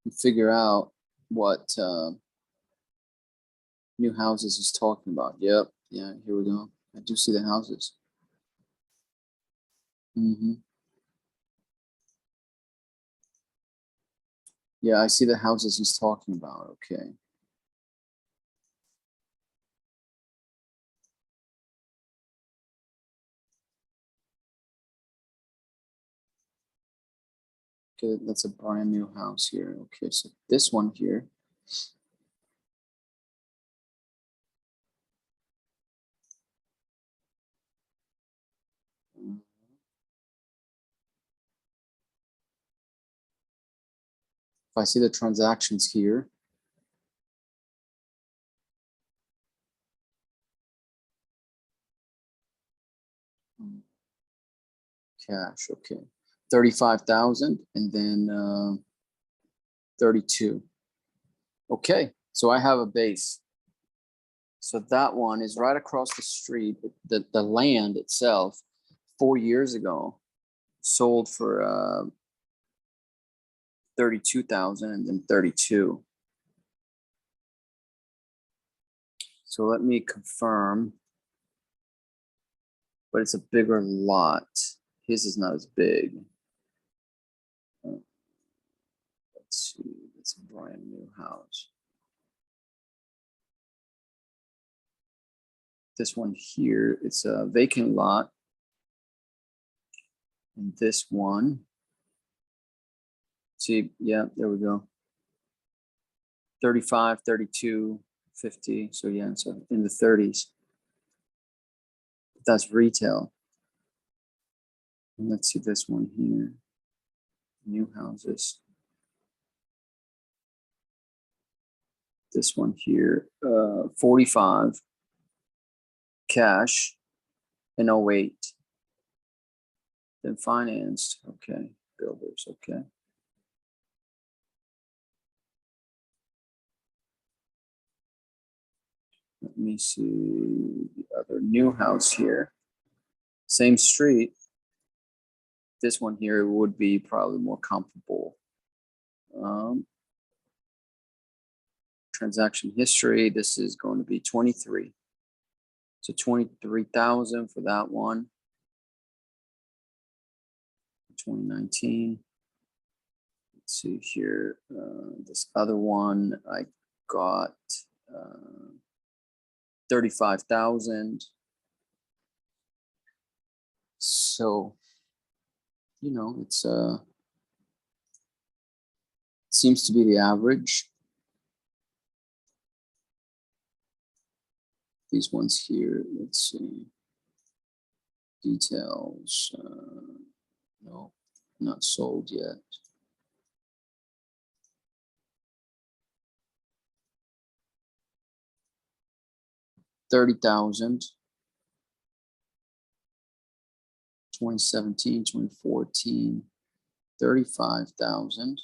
A: and figure out what new houses is talking about. Yep. Yeah, here we go. I do see the houses. Yeah, I see the houses he's talking about. Okay. Okay, that's a brand new house here. Okay, so this one here. If I see the transactions here, cash, okay, 35,000 and then 32. Okay, so I have a base. So that one is right across the street. The land itself, 4 years ago, sold for 32,000 and then 32. So let me confirm. But it's a bigger lot. His is not as big. Let's see, it's a brand new house. This one here, it's a vacant lot. And this one, see, yeah, there we go. 35, 32, 50. So yeah, so in the 30s. That's retail. And let's see this one here. New houses. This one here, 45 cash in 08. Then financed. Okay. Builders. Okay. Let me see the other new house here. Same street. This one here would be probably more comparable. Transaction history. This is going to be 23. So 23,000 for that one. 2019. Let's see here. This other one I got 35,000. So, you know, it's seems to be the average. These ones here, let's see. Details. No, not sold yet. $30,000. 2017, 2014, 35,000.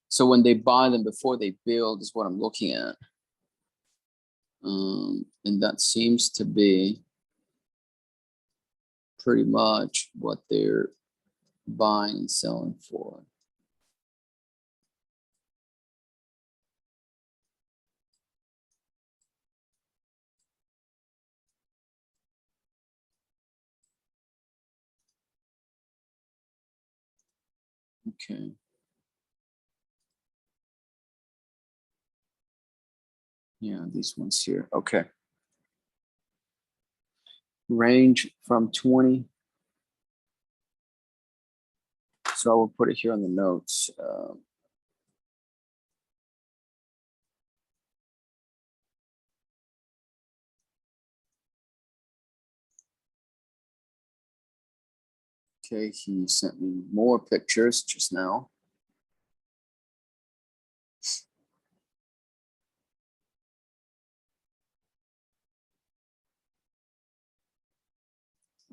A: So when they buy them before they build is what I'm looking at. And that seems to be pretty much what they're buying and selling for. Okay. Yeah, these ones here. Okay. Range from 20. So I will put it here on the notes. Okay, he sent me more pictures just now.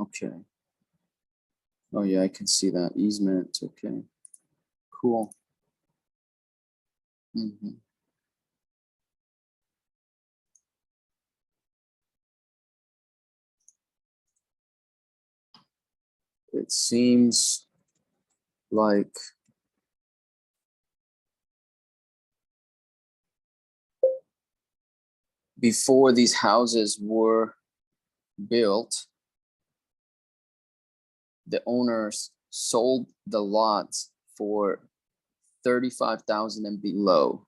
A: Okay. Oh yeah, I can see that easement. Okay, cool. It seems like before these houses were built, the owners sold the lots for 35,000 and below.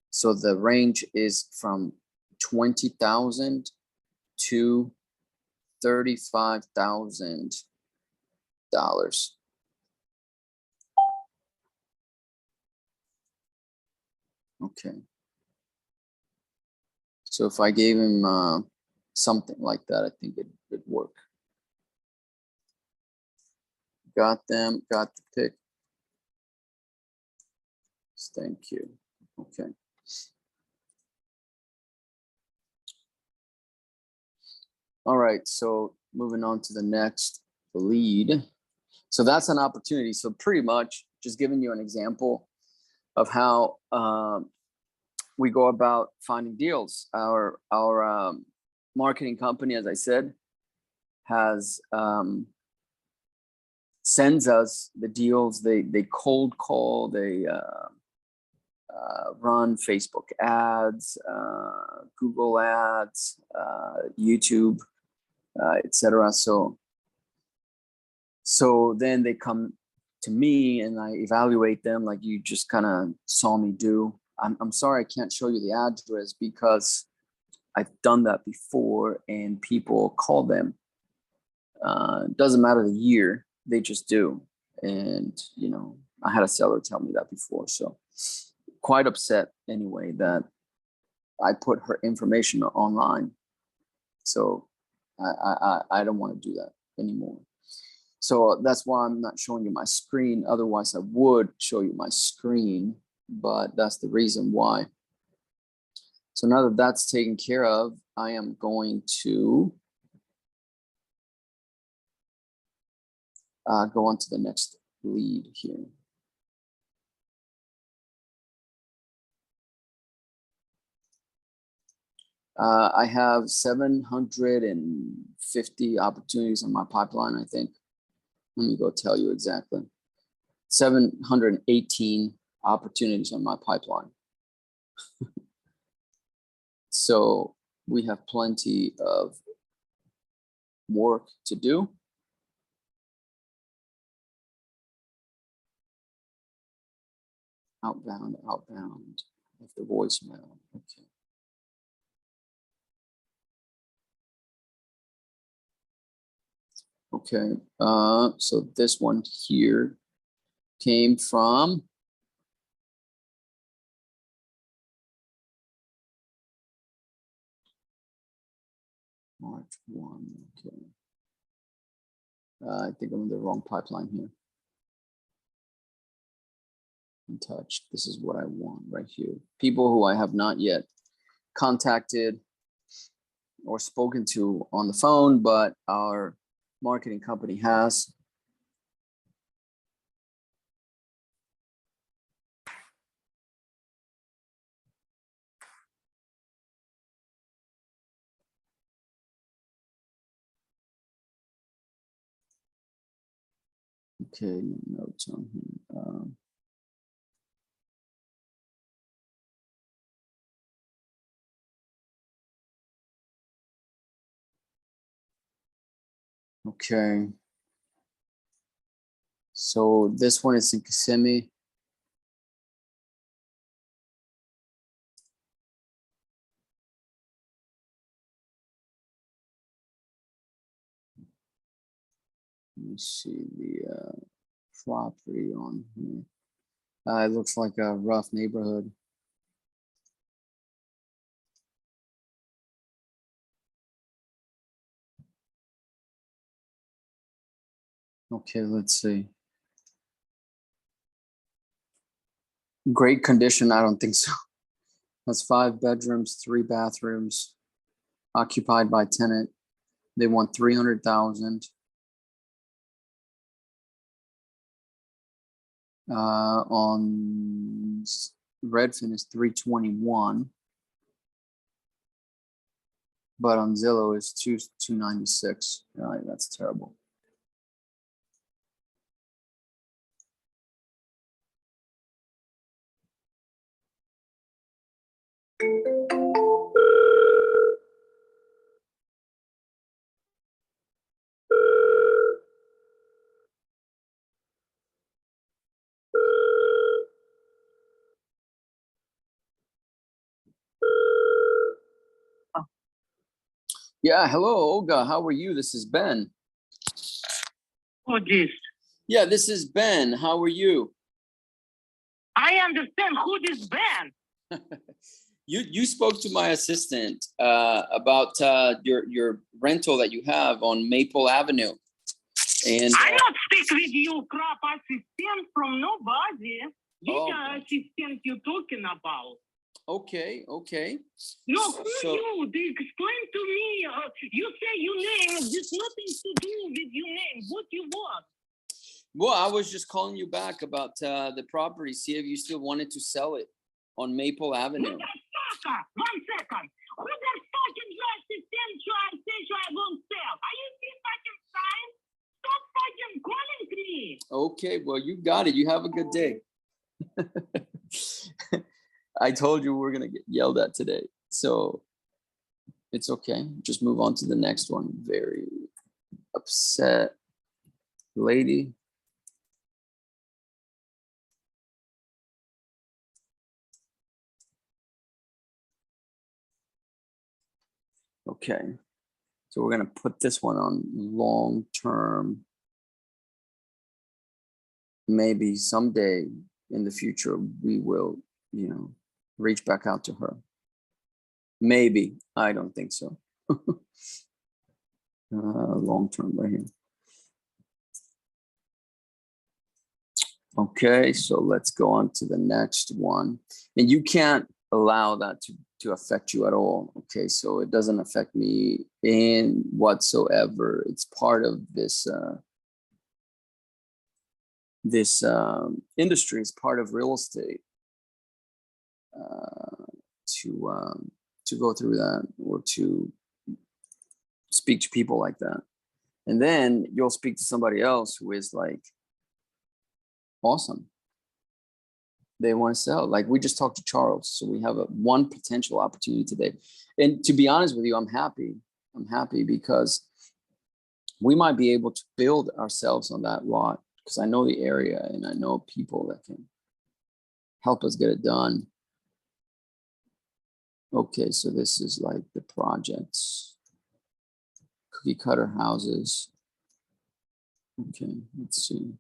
A: So the range is from 20,000 to $35,000. Okay. So if I gave him something like that, I think it'd work. Got them, got the pick. Thank you. Okay. All right, so moving on to the next lead. So that's an opportunity. So pretty much just giving you an example of how we go about finding deals. Our marketing company, as I said, has sends us the deals. They cold call. They run Facebook ads, Google ads, YouTube, etc. So then they come to me and I evaluate them like you just kind of saw me do. I'm sorry I can't show you the address because I've done that before and people call them. Doesn't matter the year. they just do. And, you know, I had a seller tell me that before. So quite upset anyway that I put her information online. So I don't want to do that anymore. So that's why I'm not showing you my screen. Otherwise, I would show you my screen, but that's the reason why. So now that that's taken care of, I am going to go on to the next lead here. I have 750 opportunities in my pipeline, I think. Let me go tell you exactly. 718 opportunities on my pipeline. So we have plenty of work to do. Outbound, of the voicemail. Okay. Okay, so this one here came from March 1. Okay. I think I'm in the wrong pipeline here. Untouched. This is what I want right here. People who I have not yet contacted or spoken to on the phone, but our marketing company has. Okay, notes on here. Okay. So this one is in Kissimmee. Let me see the property on here. It looks like a rough neighborhood. Okay, let's see. Great condition, I don't think so. That's 5 bedrooms, 3 bathrooms, occupied by tenant. They want 300,000. On Redfin is 321, but on Zillow is 296. All right, that's terrible. Yeah, hello, Olga. How are you? This is Ben.
C: Who this?
A: Yeah, this is Ben. How are you?
C: I understand who this Ben.
A: You spoke to my assistant about your rental that you have on Maple Avenue, and
C: I not speak with you crap assistant from nobody. Which assistant you talking about?
A: Okay.
C: No, who you? They explain to me. You say your name. There's nothing to do with your name. What you want?
A: Well, I was just calling you back about the property. See if you still wanted to sell it on Maple Avenue.
C: One second. Who the fucking assistant try to say I won't sell? Are you see fucking sign? Stop fucking calling me.
A: Okay, well, you got it. You have a good day. I told you we were gonna get yelled at today, so it's okay. Just move on to the next one. Very upset lady. Okay, so we're gonna put this one on long-term maybe someday in the future, we will, reach back out to her. Maybe, I don't think so. Long term right here. Okay, so let's go on to the next one. And you can't allow that to affect you at all. Okay, so it doesn't affect me in whatsoever. It's part of this industry. It's part of real estate to go through that or to speak to people like that. And then you'll speak to somebody else who is like, awesome. They want to sell. Like we just talked to Charles. So we have one potential opportunity today. And to be honest with you, I'm happy. I'm happy because we might be able to build ourselves on that lot because I know the area and I know people that can help us get it done. Okay, so this is like the projects. Cookie cutter houses. Okay, let's see.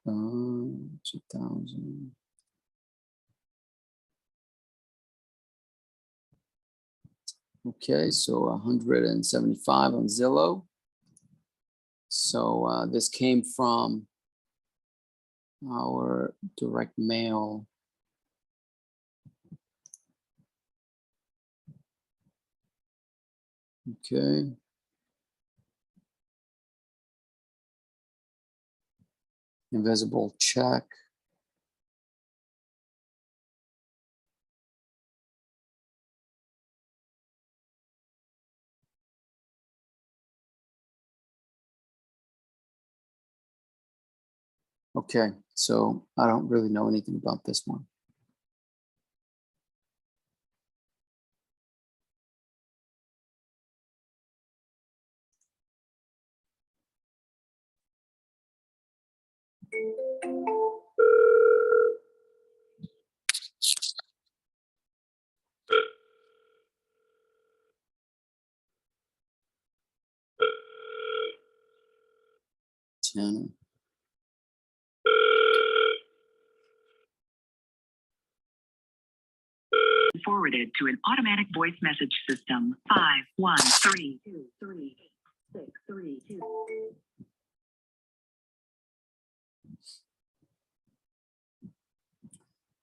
A: 2000. Okay, so 175 on Zillow. So this came from our direct mail. Okay. Invisible check. Okay, so I don't really know anything about this one. Channel.
D: Forwarded to an automatic voice message system. 51322386332.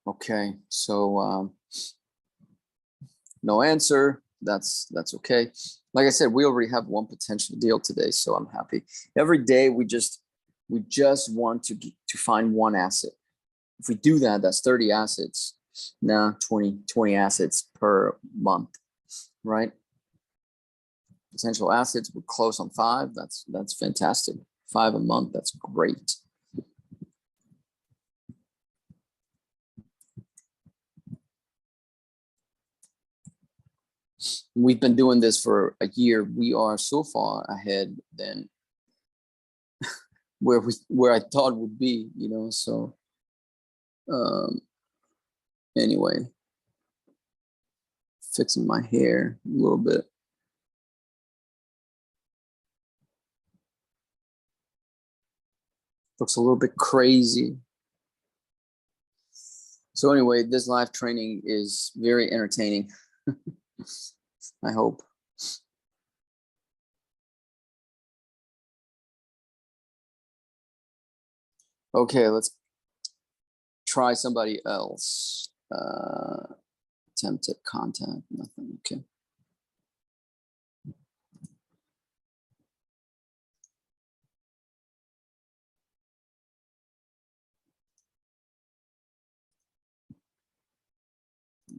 A: Okay, so no answer. That's okay. Like I said, we already have one potential deal today, so I'm happy. Every day we just want to find one asset. If we do that, that's 30 assets. Now 20 assets per month, right? Potential assets would close on 5. That's fantastic. 5 a month. That's great. We've been doing this for a year. We are so far ahead than where I thought would be, so anyway, fixing my hair a little bit. Looks a little bit crazy. So anyway, this live training is very entertaining. I hope. Okay, let's try somebody else. Attempted contact, nothing. Okay.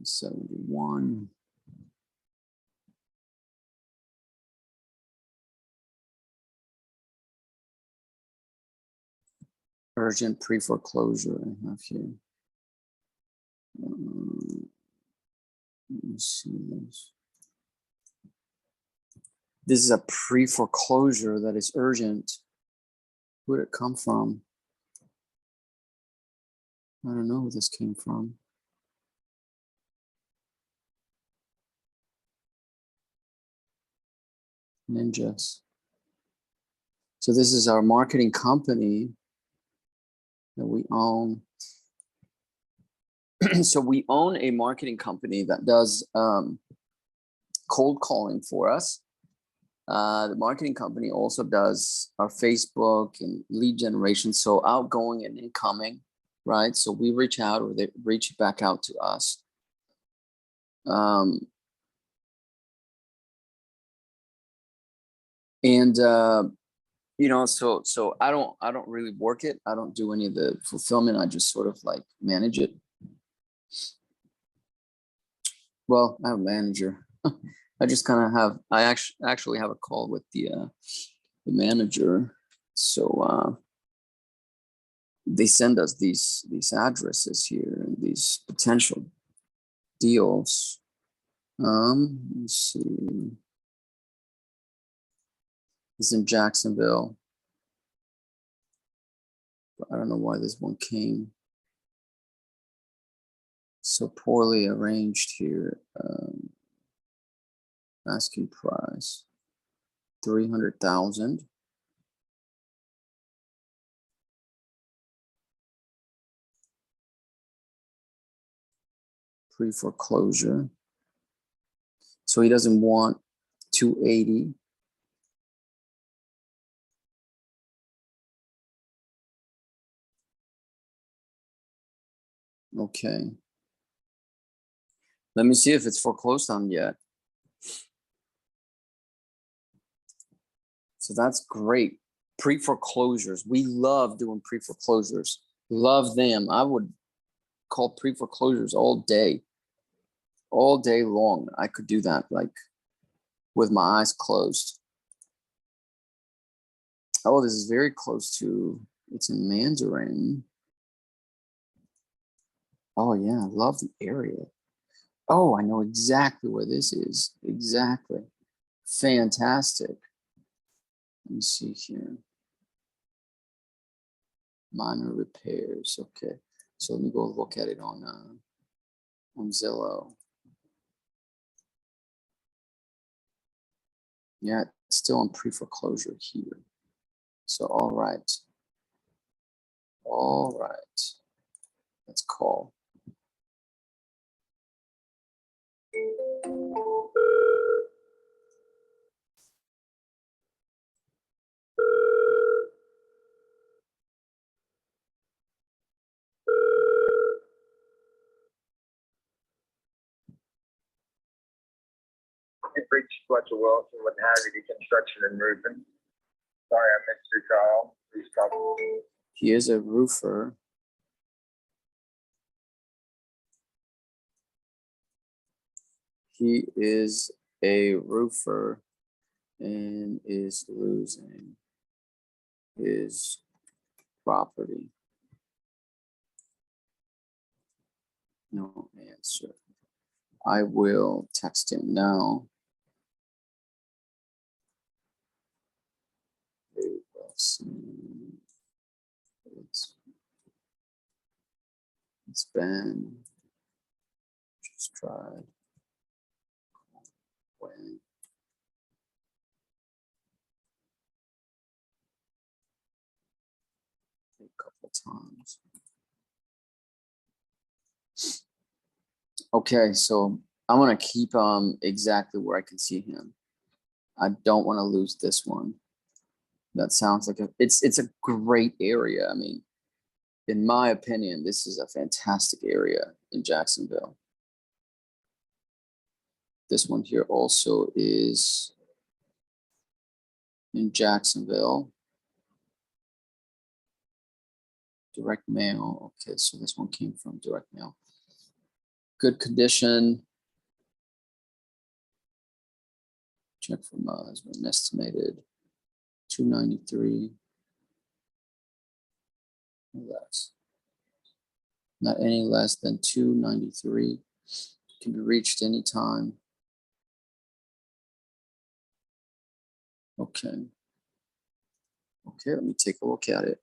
A: $71. Urgent pre-foreclosure I have here. Let me see this. This is a pre-foreclosure that is urgent. Where did it come from? I don't know who this came from. Ninjas. So this is our marketing company that we own. So we own a marketing company that does cold calling for us. The marketing company also does our Facebook and lead generation, so outgoing and incoming, right? So we reach out or they reach back out to us. You know, so I don't really work it. I don't do any of the fulfillment. I just sort of like manage it. Well, I have a manager. I just kind of have, I actually have a call with the manager. So they send us these addresses here and these potential deals. Let's see. It's in Jacksonville. But I don't know why this one came so poorly arranged here. Asking price 300,000. Pre-foreclosure. So he doesn't want 280. Okay. Let me see if it's foreclosed on yet. So that's great. Pre-foreclosures. We love doing pre-foreclosures. Love them. I would call pre-foreclosures all day long. I could do that like with my eyes closed. Oh, this is very close to, it's in Mandarin. Oh yeah, I love the area. Oh, I know exactly where this is. Exactly. Fantastic. Let me see here. Minor repairs. Okay. So let me go look at it on Zillow. Yeah, it's still on pre-foreclosure here. So all right. All right. Let's call.
B: You've reached Fletcher Wilson with Haggerty Construction and Roofing. Sorry, I missed your call. Please call.
A: He is a roofer. He is a roofer and is losing his property. No answer. I will text him now. It's been just tried. When a couple times. Okay, so I'm gonna keep exactly where I can see him. I don't want to lose this one. That sounds like it's a great area. I mean, in my opinion, this is a fantastic area in Jacksonville. This one here also is in Jacksonville. Direct mail. Okay, so this one came from direct mail. Good condition. Check from has been estimated 293. Less. Not any less than 293. Can be reached anytime. Okay. Okay, let me take a look at it.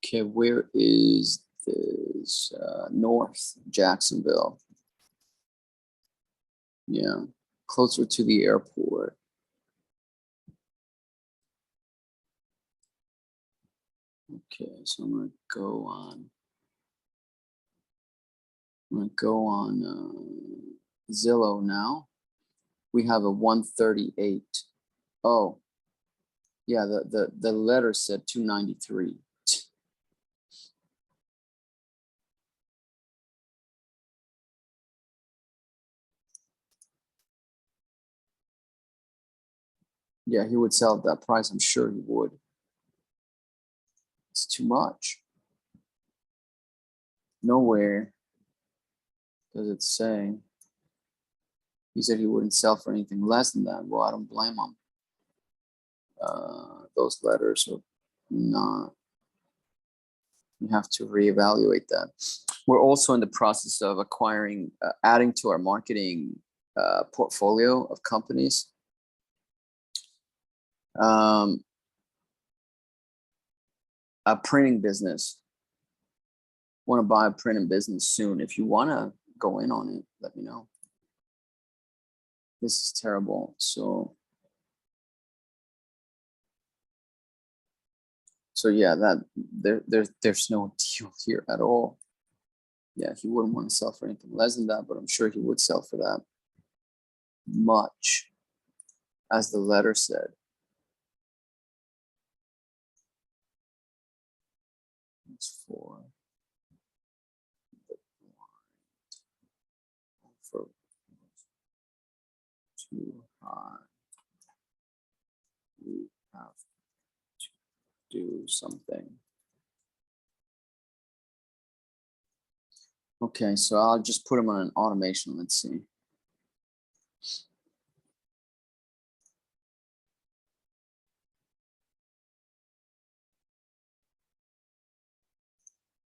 A: Okay, where is this? North Jacksonville. Yeah, closer to the airport. Okay, so I'm gonna go on. I'm gonna go on Zillow now. We have a 138. Oh, yeah, the letter said 293. Yeah, he would sell at that price. I'm sure he would. It's too much. Nowhere does it say. He said he wouldn't sell for anything less than that. Well, I don't blame him. Those letters are not. You have to reevaluate that. We're also in the process of acquiring, adding to our marketing portfolio of companies. A printing business. Want to buy a printing business soon. If you want to go in on it, let me know. This is terrible. So yeah, that there's no deal here at all. Yeah, he wouldn't want to sell for anything less than that, but I'm sure he would sell for that much, as the letter said. It's for too high. We have to do something. Okay, so I'll just put him on an automation. Let's see.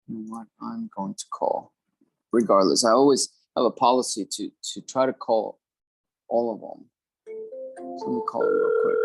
A: You know what? I'm going to call. Regardless, I always have a policy to try to call all of them. So let me call him real quick.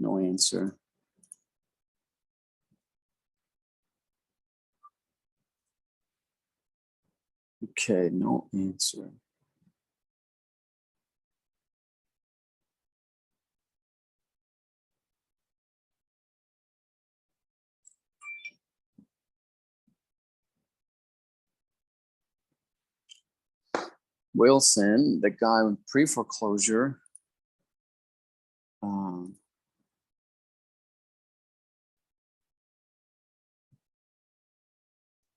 A: No answer. Okay, no answer. Wilson, the guy with pre-foreclosure,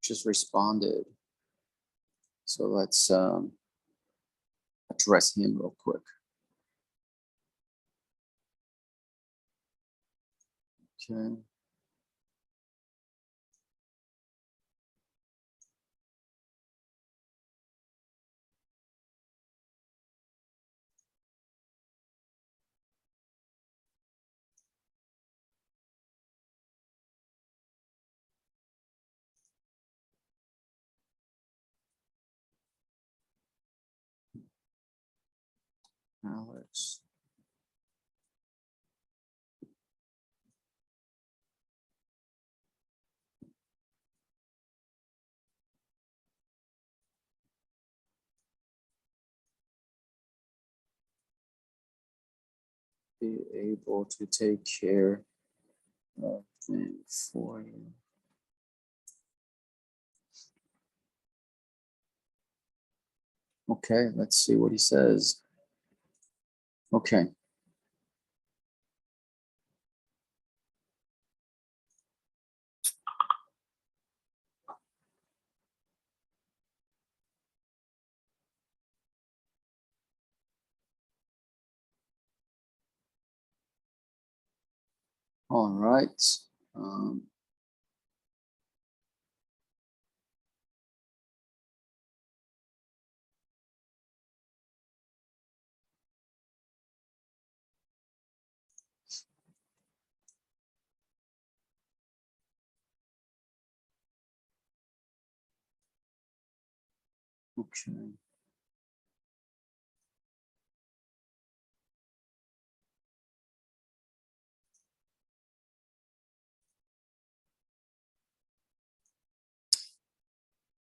A: just responded. So let's address him real quick. Okay. Alex. Be able to take care of things for you. Okay, let's see what he says. Okay. All right. Okay.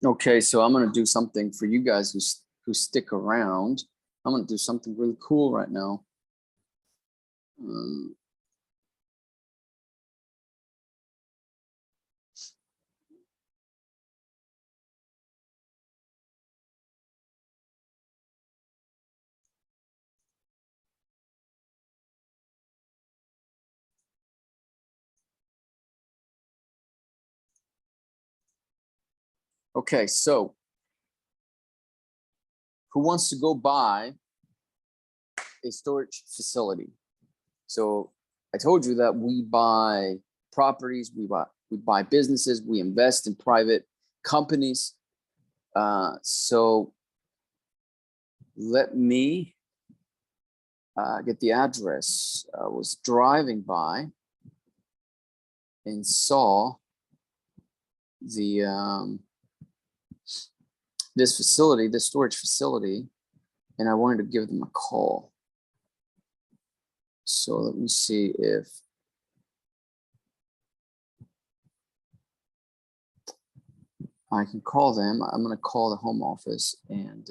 A: Okay, so I'm gonna do something for you guys who stick around. I'm gonna do something really cool right now. Okay, so who wants to go buy a storage facility? So I told you that we buy properties, we buy businesses, we invest in private companies. So let me get the address. I was driving by and saw the this facility, this storage facility, and I wanted to give them a call. So let me see if I can call them. I'm going to call the home office, and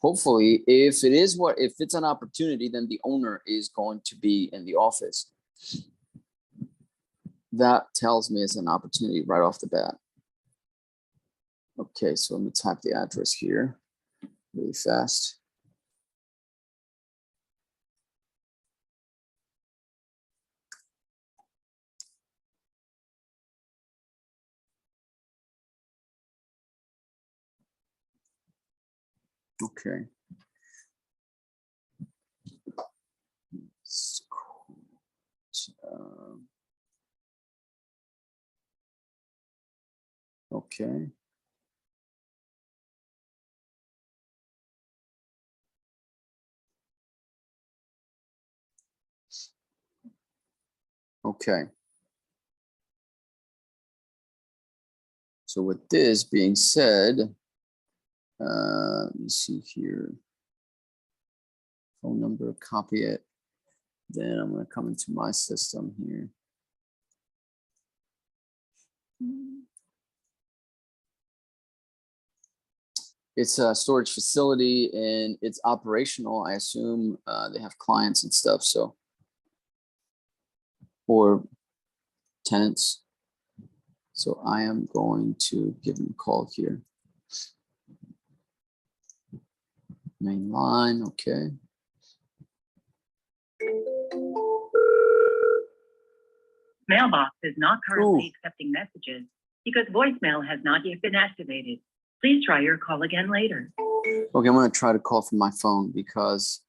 A: hopefully, if it's an opportunity, then the owner is going to be in the office. That tells me it's an opportunity right off the bat. Okay, so let me type the address here really fast. Okay. Okay. Okay. So with this being said, let me see here. Phone number, copy it. Then I'm going to come into my system here. It's a storage facility and it's operational. I assume they have clients and stuff, so, or tenants. So I am going to give them a call here. Main line, okay.
D: Mailbox is not currently accepting messages because voicemail has not yet been activated. Please try your call again later.
A: Okay, I'm going to try to call from my phone because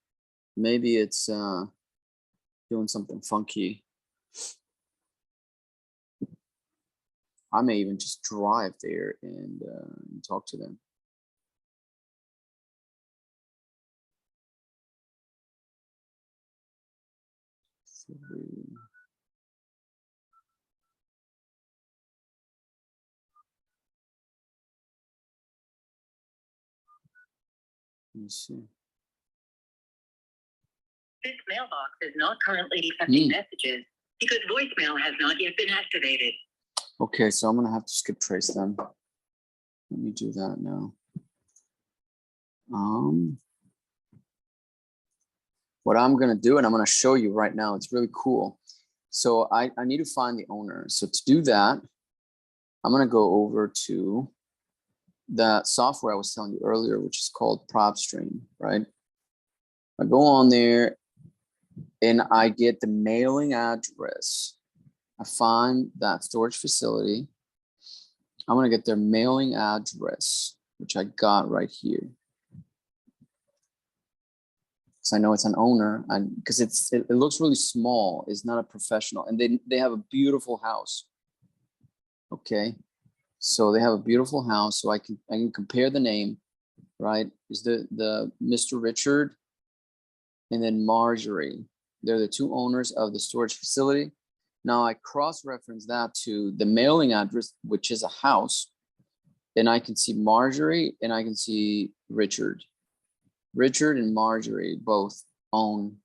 A: maybe it's doing something funky. I may even just drive there and talk to them. Let me see.
D: This mailbox is not currently accepting messages because voicemail has not yet been activated.
A: Okay, so I'm gonna have to skip trace them. Let me do that now. What I'm gonna do, and I'm gonna show you right now, it's really cool. So I need to find the owner. So to do that, I'm gonna go over to that software I was telling you earlier, which is called PropStream, right? I go on there and I get the mailing address. I find that storage facility. I'm gonna get their mailing address, which I got right here. Because I know it's an owner, and because it looks really small. It's not a professional, and they have a beautiful house. Okay, so they have a beautiful house, so I can compare the name, right? Is the Mr. Richard and then Marjorie. They're the two owners of the storage facility. Now I cross-reference that to the mailing address, which is a house, and I can see Marjorie and I can see Richard. Richard and Marjorie both own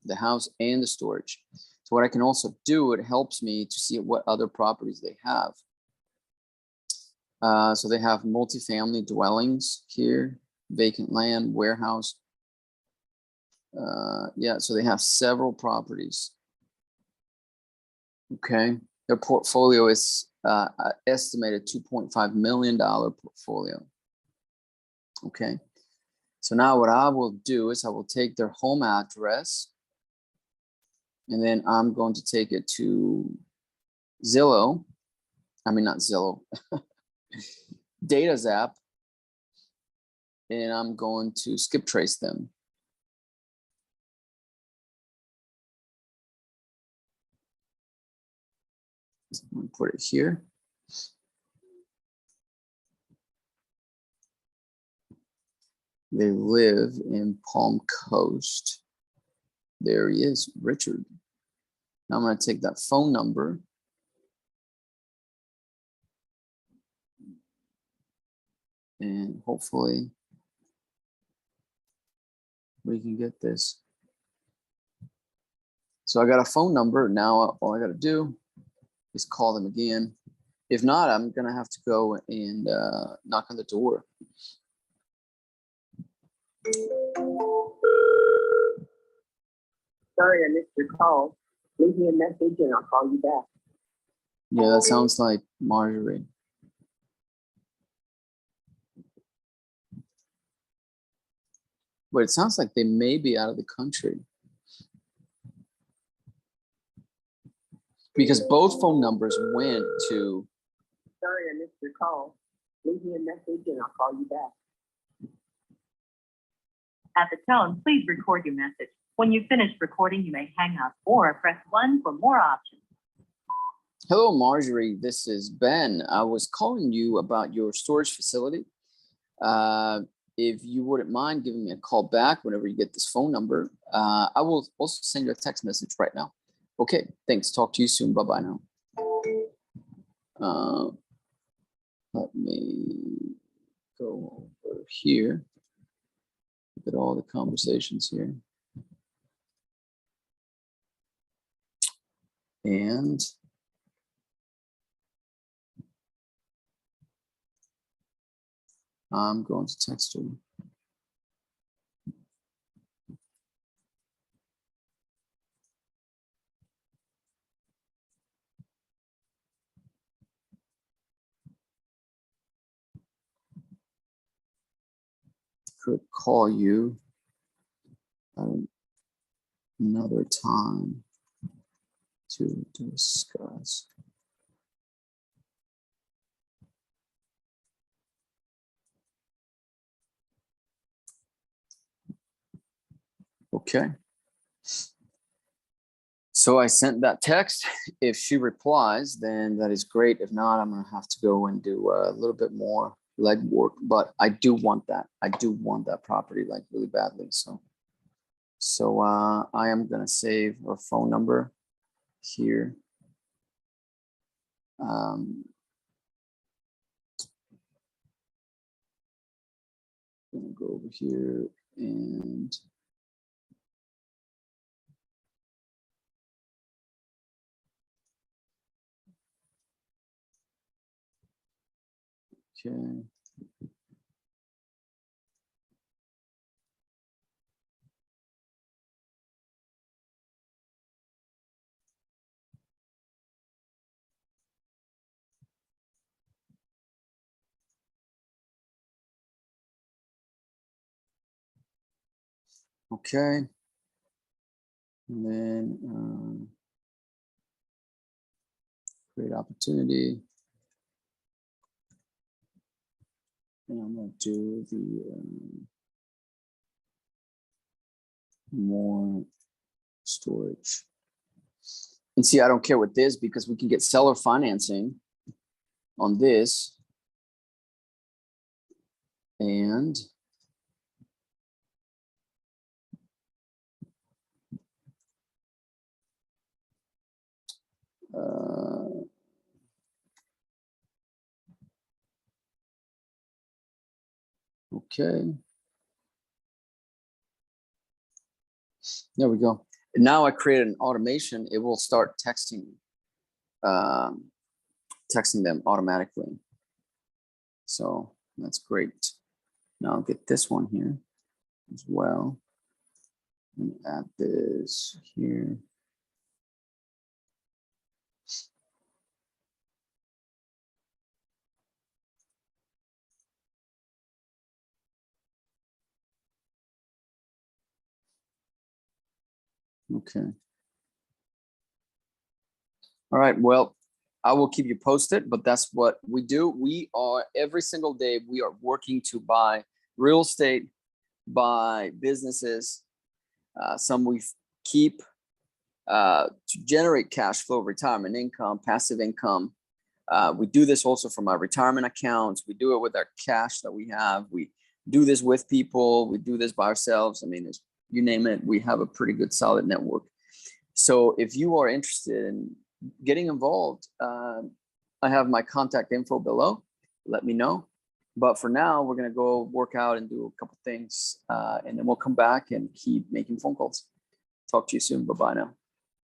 A: the house and the storage. So what I can also do, it helps me to see what other properties they have. So they have multifamily dwellings here, vacant land, warehouse. Yeah, so they have several properties. Okay, their portfolio is estimated $2.5 million portfolio. Okay, so now what I will do is I will take their home address and then I'm going to take it to Zillow. I mean, not Zillow, DataZap, and I'm going to skip trace them. I'm going to put it here. They live in Palm Coast. There he is, Richard. Now I'm going to take that phone number. And hopefully we can get this. So I got a phone number. Now all I got to do is call them again. If not, I'm going to have to go and knock on the door.
E: Sorry, I missed your call. Leave me a message and I'll call you back.
A: Yeah, that sounds like Marjorie. But it sounds like they may be out of the country. Because both phone numbers went to.
E: Sorry, I missed your call. Leave me a message and I'll call you back.
D: At the tone, please record your message. When you've finished recording, you may hang up or press 1 for more options.
A: Hello, Marjorie. This is Ben. I was calling you about your storage facility. If you wouldn't mind giving me a call back whenever you get this phone number, I will also send you a text message right now. Okay, thanks. Talk to you soon. Bye-bye now. Let me go over here. Look at all the conversations here. And I'm going to text her. Could call you at another time to discuss. Okay. So I sent that text. If she replies, then that is great. If not, I'm going to have to go and do a little bit more legwork. But I do want that. I do want that property like really badly. So I am going to save her phone number here. I'm going to go over here and okay. Okay. And then create opportunity. And I'm going to do the more storage. And see, I don't care what this because we can get seller financing on this. And Okay. There we go. And now I created an automation. It will start texting them automatically. So that's great. Now I'll get this one here as well. And add this here. Okay. All right. Well, I will keep you posted, but that's what we do. We are every single day, we are working to buy real estate, buy businesses. Some we keep to generate cash flow, retirement income, passive income. We do this also from our retirement accounts. We do it with our cash that we have. We do this with people. We do this by ourselves. I mean, you name it, we have a pretty good solid network. So if you are interested in getting involved, I have my contact info below. Let me know. But for now, we're going to go work out and do a couple things, and then we'll come back and keep making phone calls. Talk to you soon. Bye-bye now.